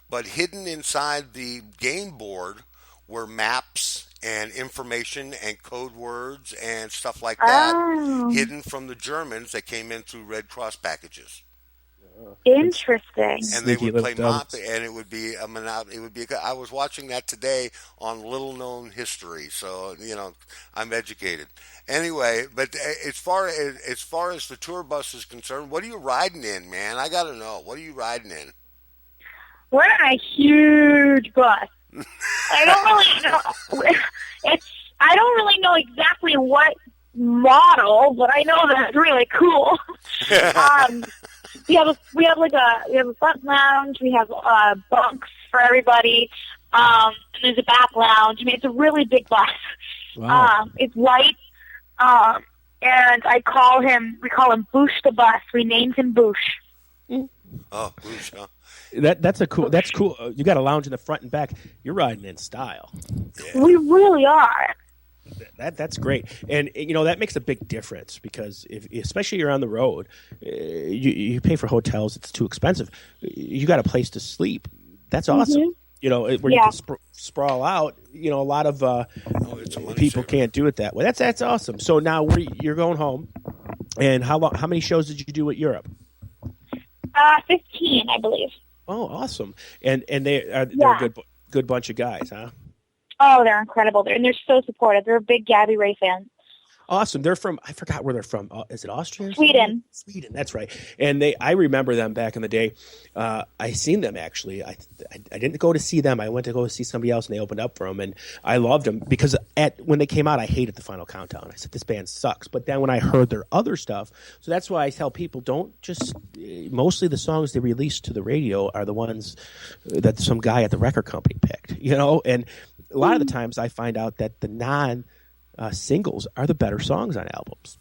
but hidden inside the game board were maps and information and code words and stuff like that, hidden from the Germans that came in through Red Cross packages. Interesting. And they would play Monopoly, and it would be a Monopoly. I was watching that today on Little Known History, so I'm educated. Anyway, but as far as the tour bus is concerned, what are you riding in, man? I got to know. What are you riding in? We're in a huge bus. I don't really know. I don't really know exactly what model, but I know that it's really cool. We have a front lounge. We have bunks for everybody. And there's a back lounge. I mean, it's a really big bus. Wow. It's white. And we call him Boosh the bus. We named him Boosh. Oh, Boosh, huh? That's cool. You got a lounge in the front and back. You're riding in style. Yeah. We really are. That's great, and that makes a big difference because especially you're on the road, you pay for hotels. It's too expensive. You got a place to sleep. That's awesome. Mm-hmm. Where you can sprawl out. A lot of people can't do it that way. That's awesome. So now you're going home, and how many shows did you do at Europe? 15, I believe. Oh, awesome! And they're a good bunch of guys, huh? Oh, they're incredible. They're so supportive. They're big Gabbie Rae fans. Awesome. They're from, I forgot where they're from. Is it Austria? Sweden. Sweden, that's right. And I remember them back in the day. I seen them actually. I didn't go to see them. I went to go see somebody else, and they opened up for them, and I loved them because when they came out, I hated the Final Countdown. I said, this band sucks. But then when I heard their other stuff, so that's why I tell people, don't just, mostly the songs they release to the radio are the ones that some guy at the record company picked, and a lot of the times I find out that the singles are the better songs on albums.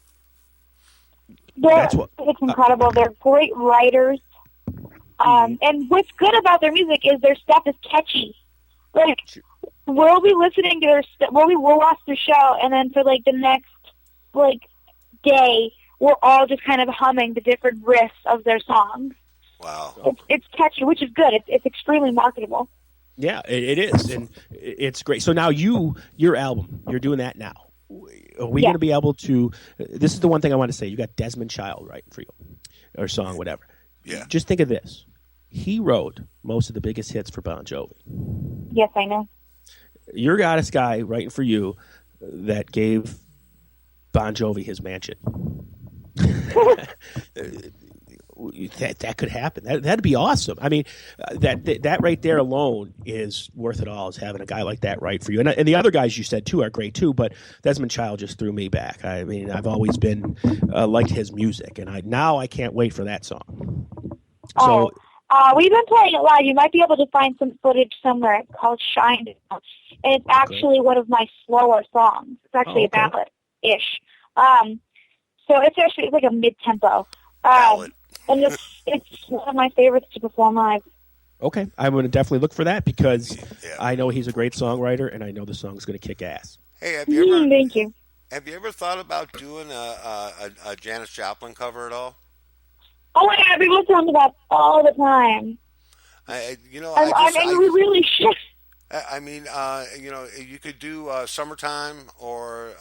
It's incredible. They're great writers. And what's good about their music is their stuff is catchy. Like, we'll be listening to their stuff, we'll watch their show, and then for, the next, day, we're all just kind of humming the different riffs of their songs. Wow. It's catchy, which is good. It's extremely marketable. Yeah, it is, and it's great. So now your album, you're doing that now. Are we going to be able to? This is the one thing I want to say. You got Desmond Child writing for you, or song, whatever. Yeah. Just think of this. He wrote most of the biggest hits for Bon Jovi. Yes, I know. You got this guy writing for you that gave Bon Jovi his mansion. That could happen. That'd be awesome. I mean, that right there alone is worth it all. Is having a guy like that write for you, and the other guys you said too are great too. But Desmond Child just threw me back. I mean, I've always been liked his music, and I can't wait for that song. So we've been playing it live. You might be able to find some footage somewhere. It's called Shine, and it's actually one of my slower songs. It's actually a ballad-ish. So it's like a mid-tempo. Ballad. And it's one of my favorites to perform live. Okay, I'm going to definitely look for that because I know he's a great songwriter, and I know the song's going to kick ass. Hey, have you ever? Thank you. Have you ever thought about doing a Janis Joplin cover at all? Oh my God, people tell me that all the time. We really should. I mean, you could do Summertime or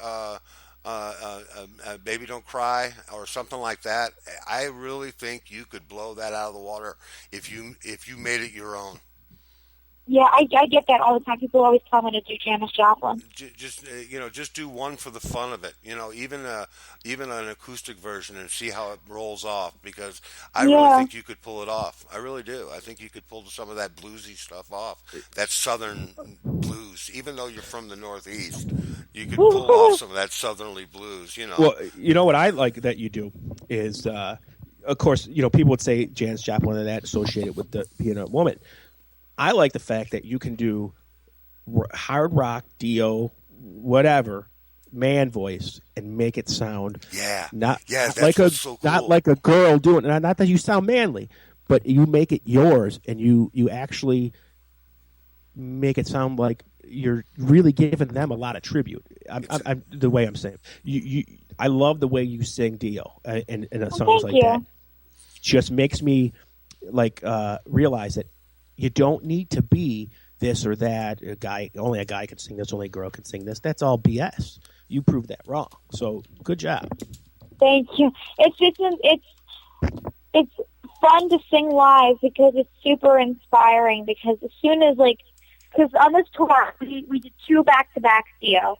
Baby Don't Cry or something like that. I really think you could blow that out of the water if you made it your own. Yeah, I get that all the time. People always tell me to do Janis Joplin. Just do one for the fun of it. Even an acoustic version and see how it rolls off. Because I really think you could pull it off. I really do. I think you could pull some of that bluesy stuff off. That southern blues. Even though you're from the Northeast, you could pull off some of that southerly blues. Well, you know what I like that you do is, of course, people would say Janis Joplin and that associated with being a woman. I like the fact that you can do hard rock, Dio, whatever, man voice, and make it sound not like a girl doing it. Not that you sound manly, but you make it yours, and you actually make it sound like you're really giving them a lot of tribute. I'm the way I'm saying. I love the way you sing Dio and songs like that. Just makes me realize that. You don't need to be this or that. Only a guy can sing this. Only a girl can sing this. That's all BS. You proved that wrong. So good job. Thank you. It's fun to sing live because it's super inspiring. Because as soon as because on this tour we did 2 back-to-back Dio.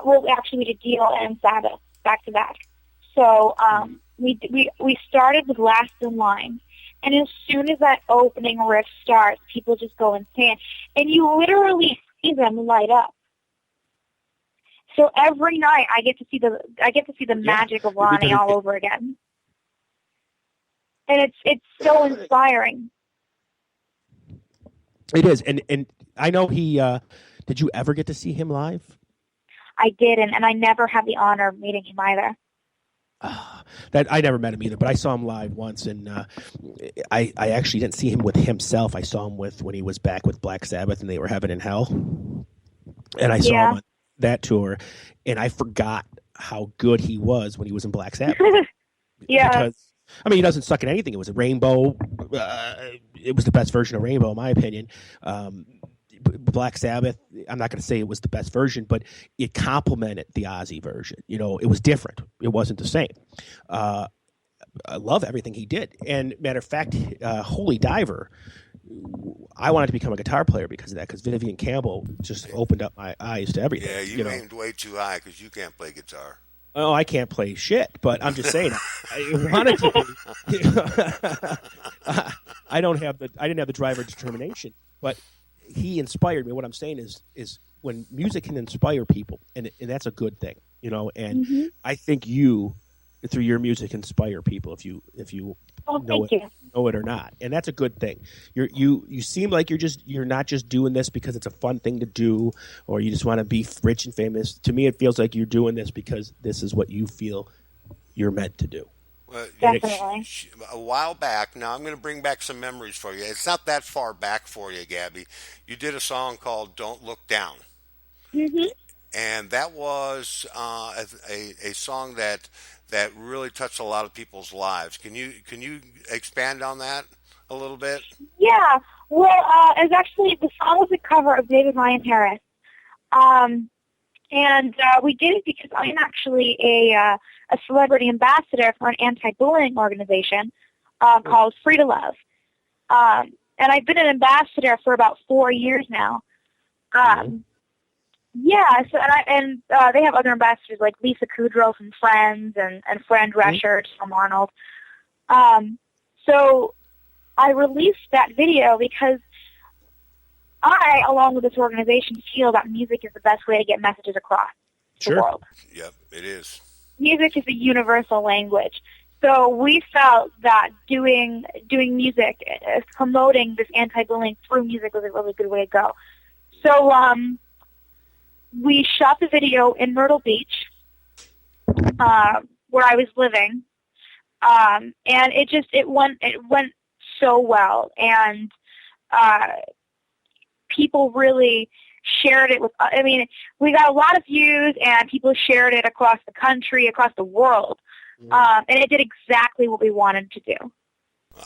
We did Dio and Sabbath back-to-back. So we started with Last in Line. And as soon as that opening riff starts, people just go insane. And you literally see them light up. So every night I get to see the magic of Ronnie all over again. And it's so inspiring. It is. And I know he did you ever get to see him live? I didn't, and I never had the honor of meeting him either. That I never met him either, but I saw him live once, and I actually didn't see him with himself. I saw him when he was back with Black Sabbath, and they were Heaven and Hell, and I saw him on that tour, and I forgot how good he was when he was in Black Sabbath. Because he doesn't suck at anything. It was a Rainbow. It was the best version of Rainbow, in my opinion. Black Sabbath, I'm not going to say it was the best version, but it complemented the Ozzy version. It was different. It wasn't the same. I love everything he did. And matter of fact, Holy Diver, I wanted to become a guitar player because of that, because Vivian Campbell just opened up my eyes to everything. Yeah, you aimed way too high because you can't play guitar. Oh, I can't play shit, but I'm just saying, I wanted to. I didn't have the drive or determination, but he inspired me. What I'm saying is when music can inspire people, and that's a good thing, And I think you, through your music, inspire people if you know it or not, and that's a good thing. You seem like you're not just doing this because it's a fun thing to do, or you just want to be rich and famous. To me, it feels like you're doing this because this is what you feel you're meant to do. Well, Definitely. a while back, now I'm going to bring back some memories for you. It's not that far back for you, Gabby. You did a song called "Don't Look Down." Mhm. And that was a song that really touched a lot of people's lives. Can you expand on that a little bit? Yeah. Well, it's actually the song was a cover of David Ryan Harris, and we did it because I'm actually a celebrity ambassador for an anti-bullying organization called Free to Love, and I've been an ambassador for about 4 years now. Yeah, so they have other ambassadors like Lisa Kudrow from Friends and Fran Drescher, Tom Arnold. So I released that video because I, along with this organization, feel that music is the best way to get messages across the world. Yep, it is. Music is a universal language. So we felt that doing music, promoting this anti-bullying through music was a really good way to go. So we shot the video in Myrtle Beach, where I was living, and it went so well, and people really shared it with. I mean, we got a lot of views, and people shared it across the country, across the world, and it did exactly what we wanted to do.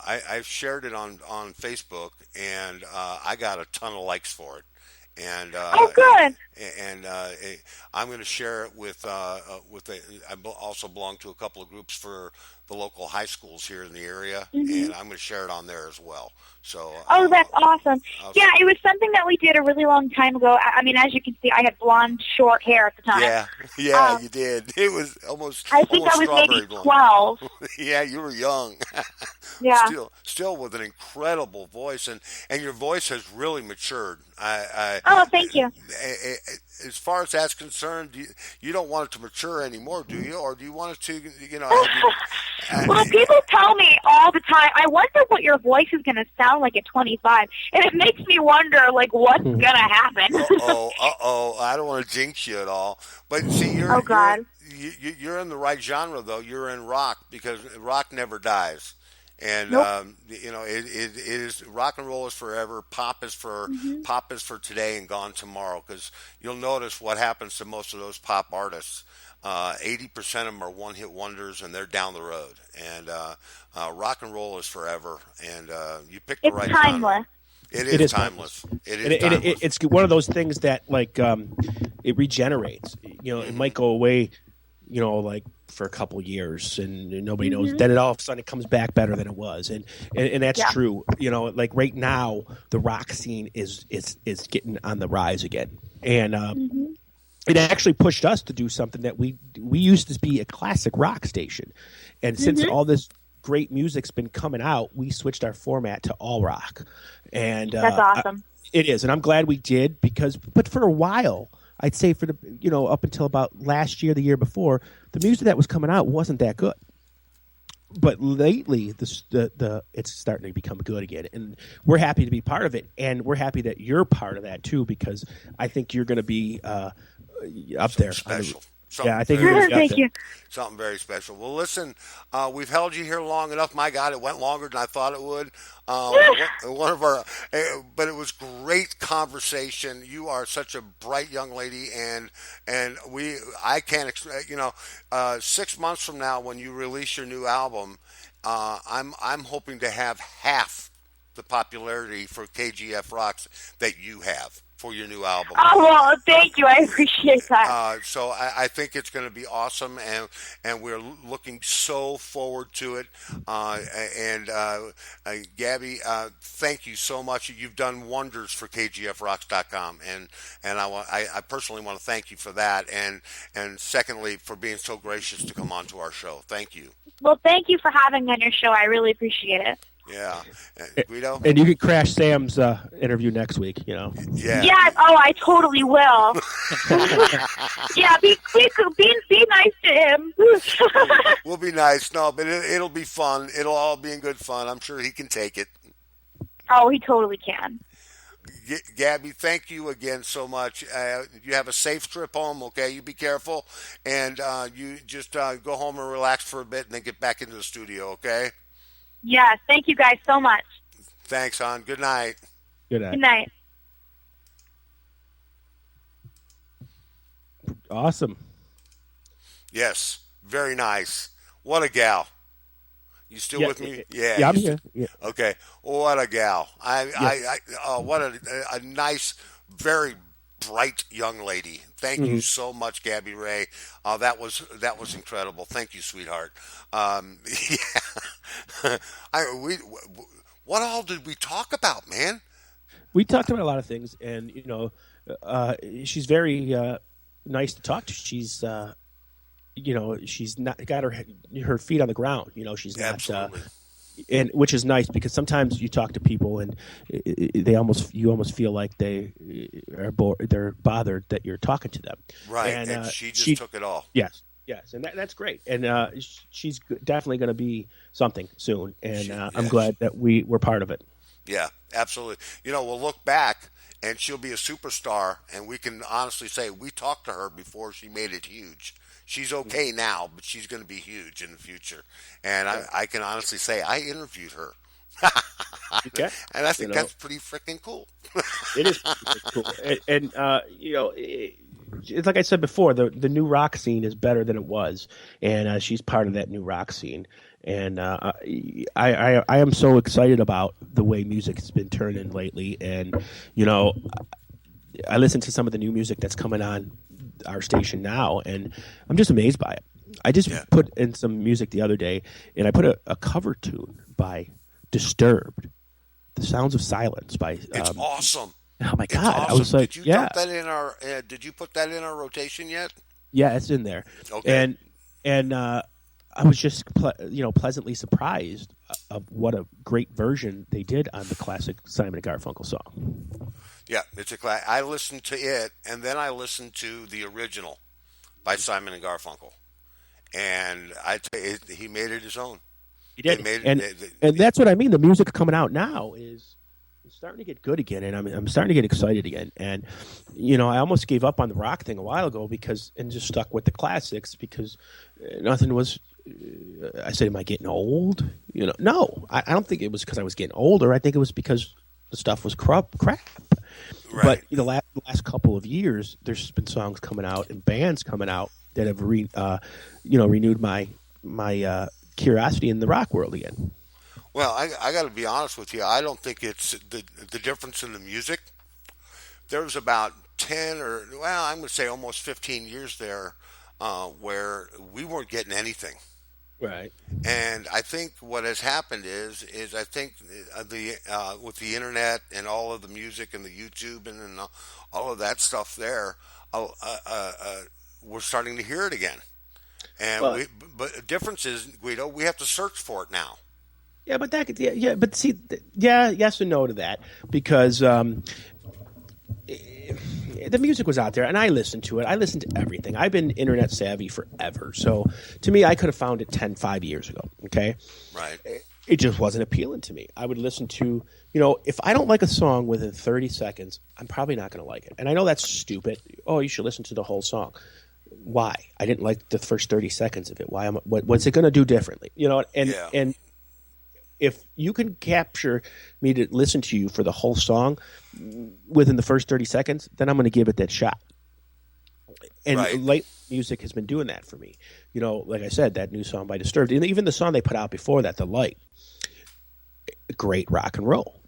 I've shared it on Facebook, and I got a ton of likes for it. And oh, good. And I'm going to share it with I also belong to a couple of groups for the local high schools here in the area, and I'm going to share it on there as well. So that's awesome. Yeah, it was something that we did a really long time ago. I mean, as you can see, I had blonde, short hair at the time. Yeah, you did. It was almost. I think I was maybe 12. Yeah, you were young. Yeah. Still with an incredible voice, and your voice has really matured. Oh, thank you. As far as that's concerned, you don't want it to mature anymore, do you? Or do you want it to, Well, people tell me all the time, I wonder what your voice is going to sound like at 25. And it makes me wonder, like, what's going to happen. I don't want to jinx you at all. But see, you're you're in the right genre, though. You're in rock, because rock never dies. And it is rock and roll is forever. Pop is for today and gone tomorrow. Because you'll notice what happens to most of those pop artists. 80% of them are one-hit wonders, and they're down the road. And rock and roll is forever. And you picked the right timeless. genre. It is timeless. It's one of those things that it regenerates. It might go away. For a couple years and nobody knows. Then all of a sudden it comes back better than it was, and that's true. Like right now the rock scene is getting on the rise again, and it actually pushed us to do something that we used to be a classic rock station, and since all this great music's been coming out, we switched our format to all rock, and that's awesome. It is, and I'm glad we did but for a while. I'd say for the up until about last year, the year before, the music that was coming out wasn't that good. But lately, it's starting to become good again, and we're happy to be part of it, and we're happy that you're part of that too, because I think you're going to be up there. Special. I think you're going to be up Thank you. Something very special. Well, listen, we've held you here long enough. My God, it went longer than I thought it would. But it was great conversation. You are such a bright young lady, and I can't, 6 months from now when you release your new album, I'm hoping to have half the popularity for KGF Rocks that you have. for your new album. Oh, well, thank you. I appreciate that. So I think it's going to be awesome, and we're looking so forward to it. Gabbie, thank you so much. You've done wonders for KGFRocks.com, and I personally want to thank you for that, and secondly for being so gracious to come on to our show. Thank you. Well, thank you for having me on your show. I really appreciate it. Yeah, Guido. And you can crash Sam's interview next week. Yeah. Yeah. Oh, I totally will. Yeah. Be nice to him. We'll be nice. No, but it'll be fun. It'll all be in good fun. I'm sure he can take it. Oh, he totally can. Gabbie, thank you again so much. You have a safe trip home, okay? You be careful, and you just go home and relax for a bit, and then get back into the studio, okay? Yes. Thank you guys so much. Thanks, hon. Good night. Good night. Good night. Awesome. Yes, very nice. What a gal. You still with me? Yeah, I'm here. Yeah. Okay. What a gal. What a nice, very bright young lady. Thank you so much, Gabbie Rae. That was incredible. Thank you, sweetheart. What all did we talk about, man? We talked about a lot of things, and she's very nice to talk to. She's she's not got her feet on the ground. She's not. Absolutely. And which is nice, because sometimes you talk to people and you almost feel like they're bothered that you're talking to them. Right, and she took it all. Yes, and that's great. And she's definitely going to be something soon, and I'm glad that we're part of it. Yeah, absolutely. We'll look back, and she'll be a superstar, and we can honestly say we talked to her before she made it huge. She's okay now, but she's going to be huge in the future. And I can honestly say I interviewed her. Okay. And I think that's pretty freaking cool. It is cool. And it's like I said before, the new rock scene is better than it was. And she's part of that new rock scene. And I am so excited about the way music has been turning lately. And, I listen to some of the new music that's coming on our station now, and I'm just amazed by it. I just put in some music the other day, and I put a cover tune by Disturbed, "The Sounds of Silence" by. It's awesome. Oh my God! Awesome. I was like, did you dump that in our? Did you put that in our rotation yet? Yeah, it's in there. Okay. And I was just pleasantly surprised of what a great version they did on the classic Simon and Garfunkel song. Yeah, it's a class. I listened to it, and then I listened to the original by Simon and Garfunkel, and he made it his own. He did, and that's what I mean. The music coming out now is starting to get good again, and I'm starting to get excited again. And I almost gave up on the rock thing a while ago and just stuck with the classics because nothing was. I said, "Am I getting old?" No, I don't think it was because I was getting older. I think it was because the stuff was crap. Right. But the last couple of years, there's been songs coming out and bands coming out that have renewed my curiosity in the rock world again. Well, I got to be honest with you. I don't think it's the difference in the music. There was about 10 I'm going to say almost 15 years there where we weren't getting anything. Right. And I think what has happened is I think with the internet and all of the music and the YouTube and all of that stuff there, we're starting to hear it again. And but the difference is, Guido, we have to search for it now. Yeah, but but see, yes and no to that, because the music was out there, and I listened to it. I listened to everything. I've been internet savvy forever. So to me, I could have found it 5 years ago, okay? Right. It just wasn't appealing to me. I would listen to, if I don't like a song within 30 seconds, I'm probably not going to like it. And I know that's stupid. Oh, you should listen to the whole song. Why? I didn't like the first 30 seconds of it. Why? What's it going to do differently? And if you can capture me to listen to you for the whole song within the first 30 seconds, then I'm going to give it that shot. And late music has been doing that for me. Like I said, that new song by Disturbed, and even the song they put out before that, The Light, great rock and roll.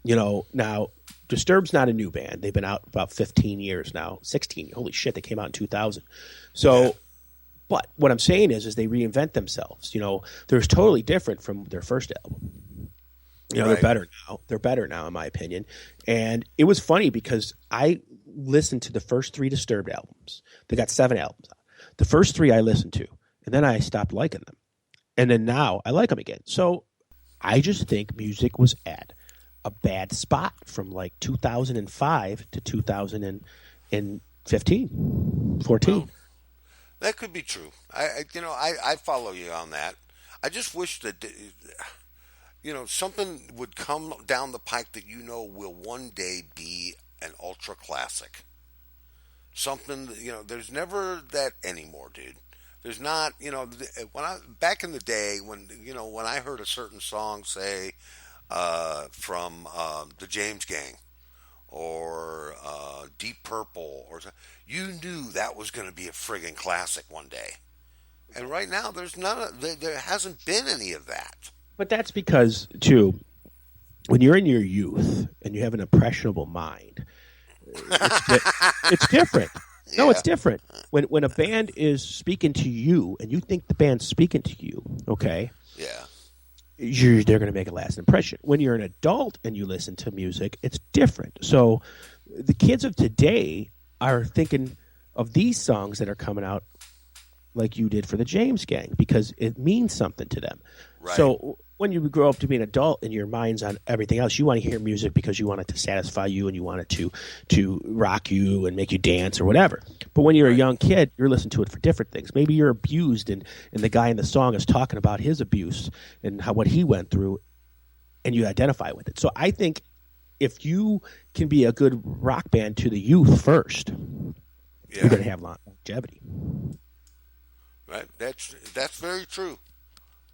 Now Disturbed's not a new band. They've been out about 15 years now. 16. Holy shit, they came out in 2000. So, but what I'm saying is they reinvent themselves. You know, they're totally different from their first album. You know, they're better now. They're better now, in my opinion. And it was funny because I listened to the first 3 Disturbed albums. They got 7 albums out. The first 3 I listened to, and then I stopped liking them. And then now I like them again. So I just think music was at a bad spot from like 2005 to 2015, 14. Well, that could be true. I follow you on that. I just wish that, something would come down the pike that will one day be an ultra classic. Something, there's never that anymore, dude. There's not, back in the day when I heard a certain song, say, from the James Gang or Deep Purple, you knew that was going to be a friggin' classic one day. And right now, there hasn't been any of that. But that's because, too, when you're in your youth and you have an impressionable mind, it's different. No, Yeah. it's different. When a band is speaking to you and you think the band's speaking to you, okay? Yeah. They're going to make a lasting impression. When you're an adult and you listen to music, it's different. So the kids of today are thinking of these songs that are coming out like you did for the James Gang because it means something to them. Right. So when you grow up to be an adult and your mind's on everything else, you want to hear music because you want it to satisfy you and you want it to rock you and make you dance or whatever. But when you're a young kid, you're listening to it for different things. Maybe you're abused and the guy in the song is talking about his abuse and what he went through and you identify with it. So I think if you can be a good rock band to the youth first, you're going to have longevity. Right. That's very true.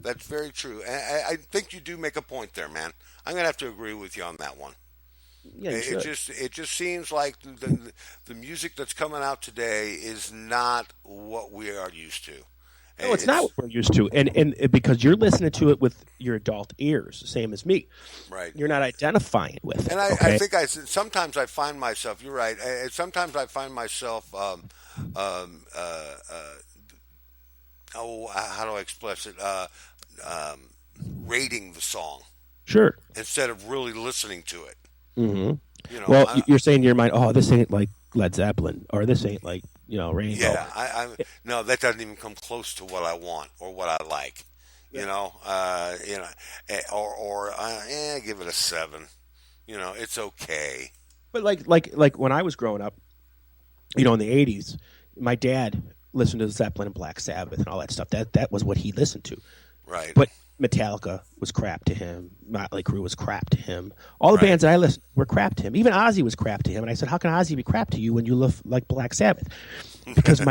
That's very true. And I think you do make a point there, man. I'm going to have to agree with you on that one. Yeah, It just seems like the music that's coming out today is not what we are used to. No, it's not what we're used to, and because you're listening to it with your adult ears, same as me. Right. You're not identifying with it. And I think sometimes I find myself. You're right. Sometimes I find myself. How do I express it? Rating the song. Sure. Instead of really listening to it. Mm-hmm. You're saying in your mind, oh, this ain't like Led Zeppelin, or this ain't like Rainbow. Yeah, no, that doesn't even come close to what I want or what I like. Yeah. Give it a 7. It's okay. But like when I was growing up, in the 80s, my dad listened to Zeppelin and Black Sabbath and all that stuff. That was what he listened to. Right. But Metallica was crap to him. Motley Crue was crap to him. All the bands that I listened to were crap to him. Even Ozzy was crap to him. And I said, how can Ozzy be crap to you when you love like Black Sabbath? Because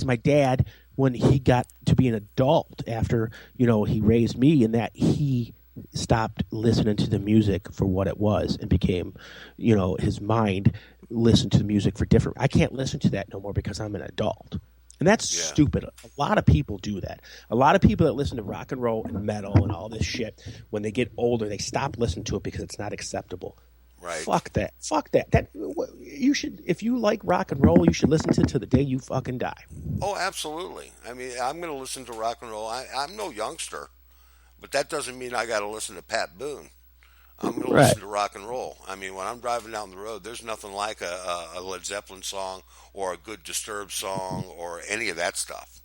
my dad, when he got to be an adult after, he raised me, and that he stopped listening to the music for what it was and became, his mind listened to the music for different. I can't listen to that no more because I'm an adult. And that's stupid. A lot of people do that. A lot of people that listen to rock and roll and metal and all this shit, when they get older, they stop listening to it because it's not acceptable. Right. Fuck that. You should, if you like rock and roll, you should listen to it to the day you fucking die. Oh, absolutely. I mean, I'm going to listen to rock and roll. I'm no youngster, but that doesn't mean I got to listen to Pat Boone. I'm going to listen to rock and roll. I mean, when I'm driving down the road, there's nothing like a Led Zeppelin song or a good Disturbed song or any of that stuff.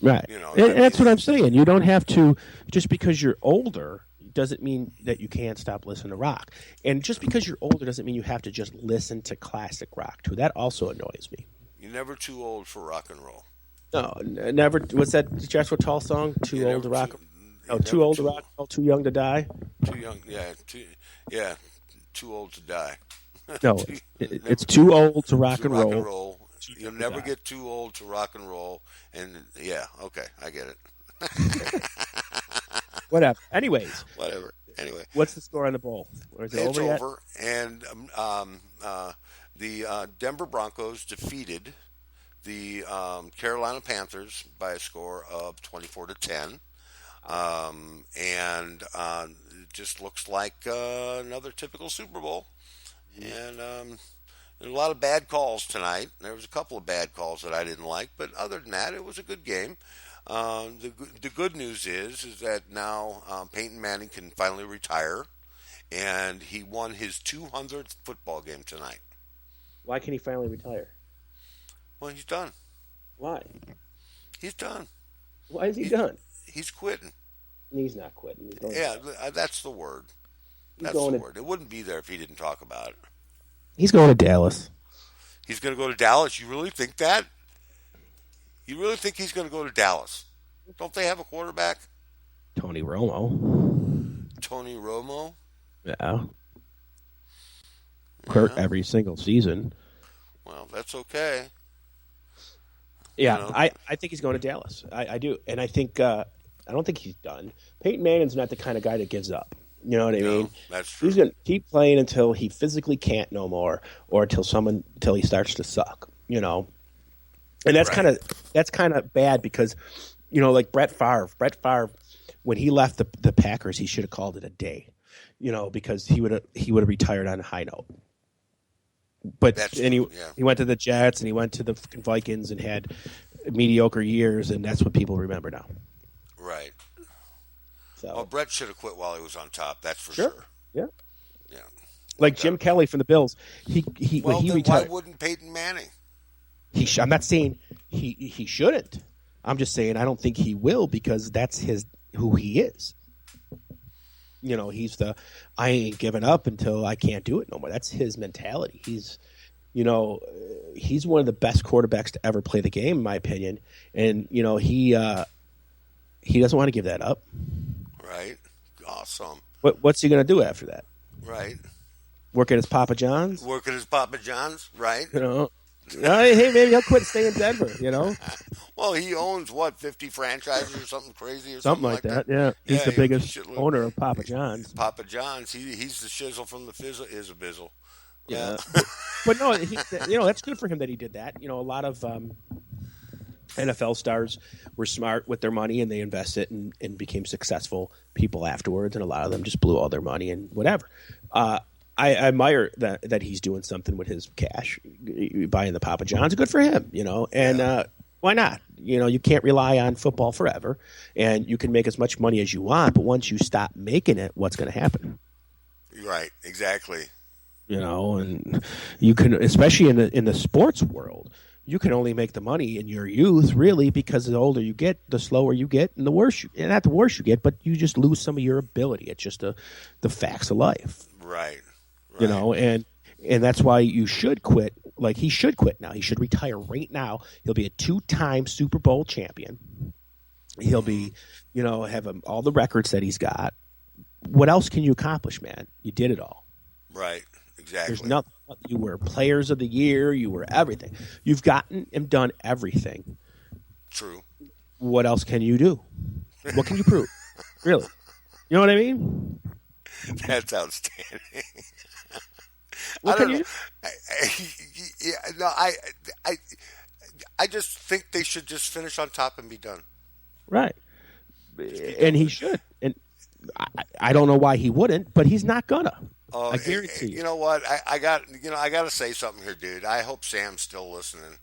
Right. That's what I'm saying. You don't have to, just because you're older doesn't mean that you can't stop listening to rock. And just because you're older doesn't mean you have to just listen to classic rock, too. That also annoys me. You're never too old for rock and roll. No, never. What's that Joshua Tall song? Too old to rock. Too old to rock. Too young to die. Too young. Yeah. Too old to die. No, it's too old to rock and roll. You'll never get too old to rock and roll. And okay, I get it. Whatever. Anyways. Whatever. Anyway. What's the score on the bowl? Or is it it's over yet? over. And the Denver Broncos defeated the Carolina Panthers by a score of 24-10. And it just looks like another typical Super Bowl. And there were a lot of bad calls tonight. There was a couple of bad calls that I didn't like, but other than that, it was a good game. The good news is that now Peyton Manning can finally retire, and he won his 200th football game tonight. Why can he finally retire? Well, he's done. Why? He's done. Why is he done? He's quitting. He's not quitting. He's going Yeah, that's the word. That's going the to- word. It wouldn't be there if he didn't talk about it. He's going to Dallas. He's going to go to Dallas. You really think that? You really think he's going to go to Dallas? Don't they have a quarterback? Tony Romo. Tony Romo? Yeah. Kurt every single season. Well, that's okay. Yeah, You know? I think he's going to Dallas. I do. And I think I don't think he's done. Peyton Manning's not the kind of guy that gives up. You know what I mean? That's true. He's going to keep playing until he physically can't no more, or until he starts to suck. You know, and that's Right. kind of bad because, you know, like Brett Favre. Brett Favre, when he left the Packers, he should have called it a day. You know, because he would have retired on a high note. But That's and true, yeah. he went to the Jets and he went to the fucking Vikings and had mediocre years, and that's what people remember now. Right. So Well, Brett should have quit while he was on top. That's for sure. yeah. Yeah. Like Jim Kelly from the Bills, he Well, when he then retired. why wouldn't Peyton Manning? I'm not saying he shouldn't. I'm just saying I don't think he will because that's who he is. You know, he's I ain't giving up until I can't do it no more. That's his mentality. He's one of the best quarterbacks to ever play the game, in my opinion. And he doesn't want to give that up. Right. Awesome. What's he going to do after that? Right. Work at his Papa John's? Working as Papa John's. Right. You know, hey, maybe he'll quit and stay in Denver. You know, Well, he owns 50 franchises or something crazy or something like that. Yeah, he's Yeah, the he biggest shitload. owner of Papa John's. Papa John's. He's the shizzle from the fizzle. Is a bizzle. Yeah, but no, that's good for him that he did that. You know, a lot of NFL stars were smart with their money and they invested and became successful people afterwards, and a lot of them just blew all their money and whatever. I admire that he's doing something with his cash, buying the Papa John's. Good for him, and why not? You can't rely on football forever, and you can make as much money as you want, but once you stop making it, what's going to happen? Right. Exactly. And you can, especially in the sports world, you can only make the money in your youth, really, because the older you get, the slower you get, and not the worse you get, but you just lose some of your ability. It's just the facts of life. Right. And that's why you should quit. Like, he should quit now. He should retire right now. He'll be a 2-time Super Bowl champion. He'll be, have all the records that he's got. What else can you accomplish, man? You did it all. Right. Exactly. There's nothing. You were Players of the Year. You were everything. You've gotten and done everything. True. What else can you do? What can you prove? Really? You know what I mean? That's outstanding. What I can don't you know. I just think they should just finish on top and be done. Right. And he should. And I don't know why he wouldn't, but he's not gonna. I guarantee you. You know what? I got to say something here, dude. I hope Sam's still listening.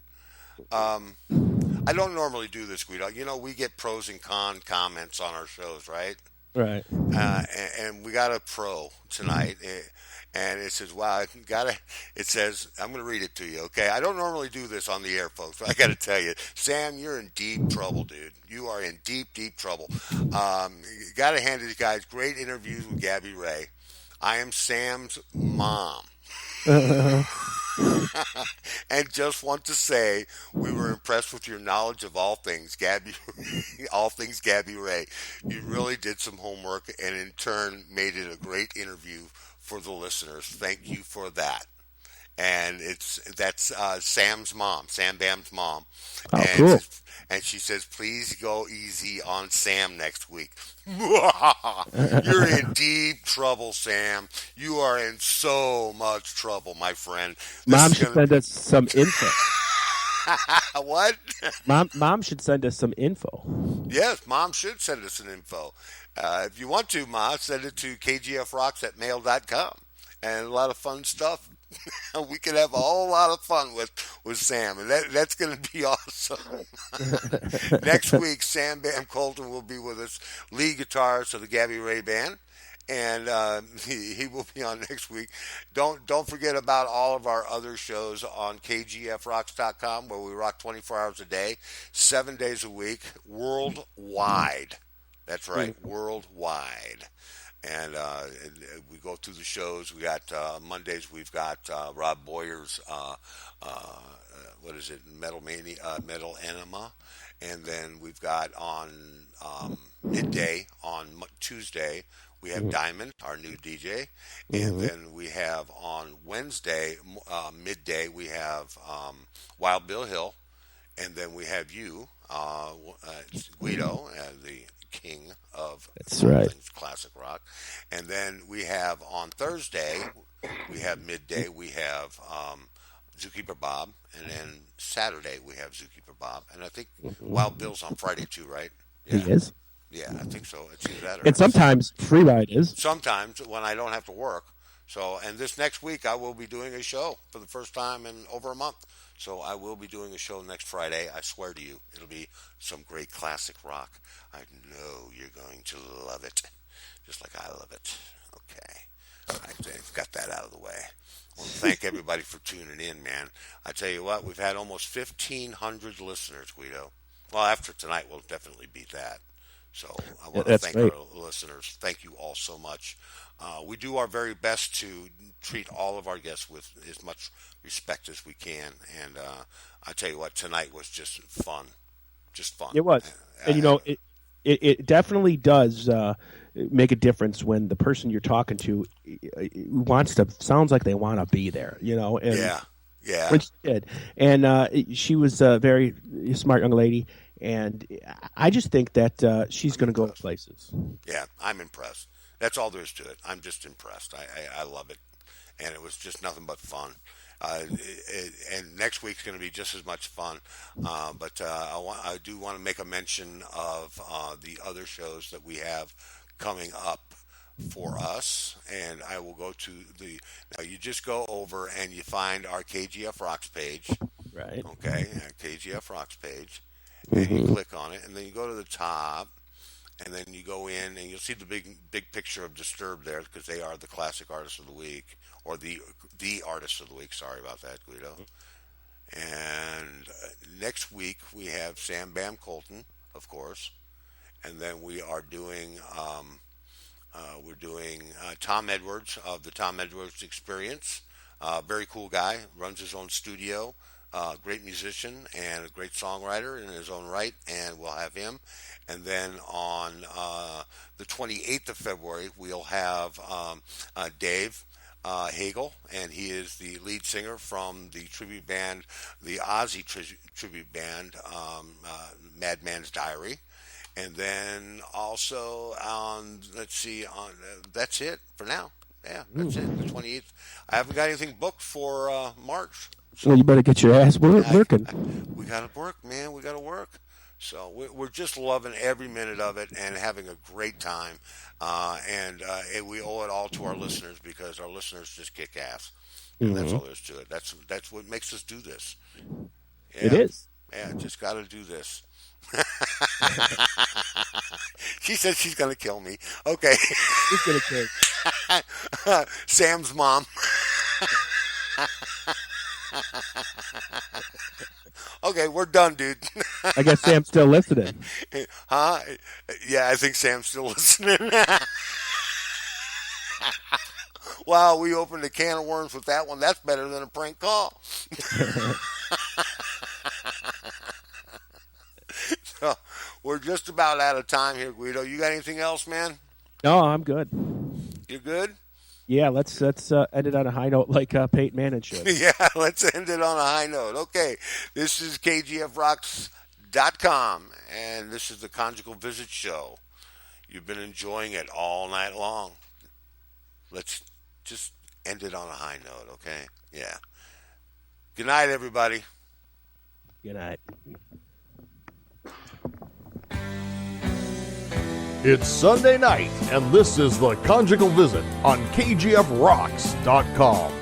I don't normally do this, Guido. We get pros and con comments on our shows, right? Right. And we got a pro tonight, and it says, "Wow, it says, I'm going to read it to you, okay? I don't normally do this on the air, folks, but I got to tell you, Sam, you're in deep trouble, dude. You are in deep, deep trouble. Got to hand it to you guys. Great interviews with Gabbie Rae. I am Sam's mom." And just want to say we were impressed with your knowledge of all things Gabbie Rae. You really did some homework and in turn made it a great interview for the listeners. Thank you for that. And that's Sam's mom, Sam Bam's mom. Oh, cool. And she says, please go easy on Sam next week. You're in deep trouble, Sam. You are in so much trouble, my friend. Mom should send us some info. What? Mom should send us some info. Yes, Mom should send us an info. If you want to, Ma, send it to kgfrocks@mail.com. And a lot of fun stuff We could have a whole lot of fun with Sam, and that's going to be awesome. Next week, Sam Bam Colton will be with us, lead guitarist of the Gabbie Rae Band, and he will be on next week. Don't forget about all of our other shows on kgfrocks.com, where we rock 24 hours a day, 7 days a week, worldwide. That's right, worldwide. And we go through the shows. We got Mondays. We've got Rob Boyer's what is it? Metal Enema, and then we've got on midday on Tuesday. We have Diamond, our new DJ, and then we have on Wednesday midday we have Wild Bill Hill, and then we have you, Guido, the king of classic rock. And then we have on Thursday, we have midday, we have Zookeeper Bob, and then Saturday we have Zookeeper Bob, and I think Wild Bill's on Friday too, right? Yeah. He is. Yeah, I think so. It's either that or and sometimes Free Ride is. Sometimes when I don't have to work. So, and this next week I will be doing a show for the first time in over a month. So I will be doing a show next Friday. I swear to you, it'll be some great classic rock. I know you're going to love it, just like I love it. Okay. All right, Dave, got that out of the way. I want to thank everybody for tuning in, man. I tell you what, we've had almost 1,500 listeners, Guido. Well, after tonight, we'll definitely beat that. So I want to thank our listeners. Thank you all so much. We do our very best to treat all of our guests with as much respect as we can. And I tell you what, tonight was just fun. Just fun. It was. And, you know, it definitely does make a difference when the person you're talking to sounds like they want to be there, you know. And yeah. Which she did. And she was a very smart young lady. And I just think that she's going to go places. Yeah, I'm impressed. That's all there is to it. I'm just impressed. I love it. And it was just nothing but fun. And next week's going to be just as much fun. But I do want to make a mention of the other shows that we have coming up for us. And I will go to now you just go over and you find our KGF Rocks page. Right. Okay, our KGF Rocks page. And you click on it, and then you go to the top, and then you go in, and you'll see the big picture of Disturbed there, because they are the classic artist of the week, or the artist of the week. Sorry about that, Guido. And next week we have Sam Bam Colton, of course, and then we are doing Tom Edwards of the Tom Edwards Experience. Very cool guy, runs his own studio. Great musician and a great songwriter in his own right, and we'll have him. And then on the 28th of February, we'll have Dave Hagel, and he is the lead singer from the tribute band, the Ozzy tribute band, Madman's Diary. And then also that's it for now. Yeah, that's it, the 28th. I haven't got anything booked for March. So you better get your ass working. We got to work, man. We got to work. So we're just loving every minute of it and having a great time. And we owe it all to our listeners, because our listeners just kick ass. And that's all there is to it. That's what makes us do this. Yeah. It is. Yeah, just got to do this. She said she's going to kill me. Okay. She's going to kill. Sam's mom. Okay, we're done, dude. I guess Sam's still listening. Huh? Yeah, I think Sam's still listening. Wow, we opened a can of worms with that one. That's better than a prank call. So, we're just about out of time here, Guido. You got anything else, man? No, I'm good. You're good? Yeah, let's end it on a high note like Peyton Manning should. Yeah, let's end it on a high note. Okay, this is KGFRocks.com, and this is the Conjugal Visit Show. You've been enjoying it all night long. Let's just end it on a high note, okay? Yeah. Good night, everybody. Good night. It's Sunday night, and this is the Conjugal Visit on KGFRocks.com.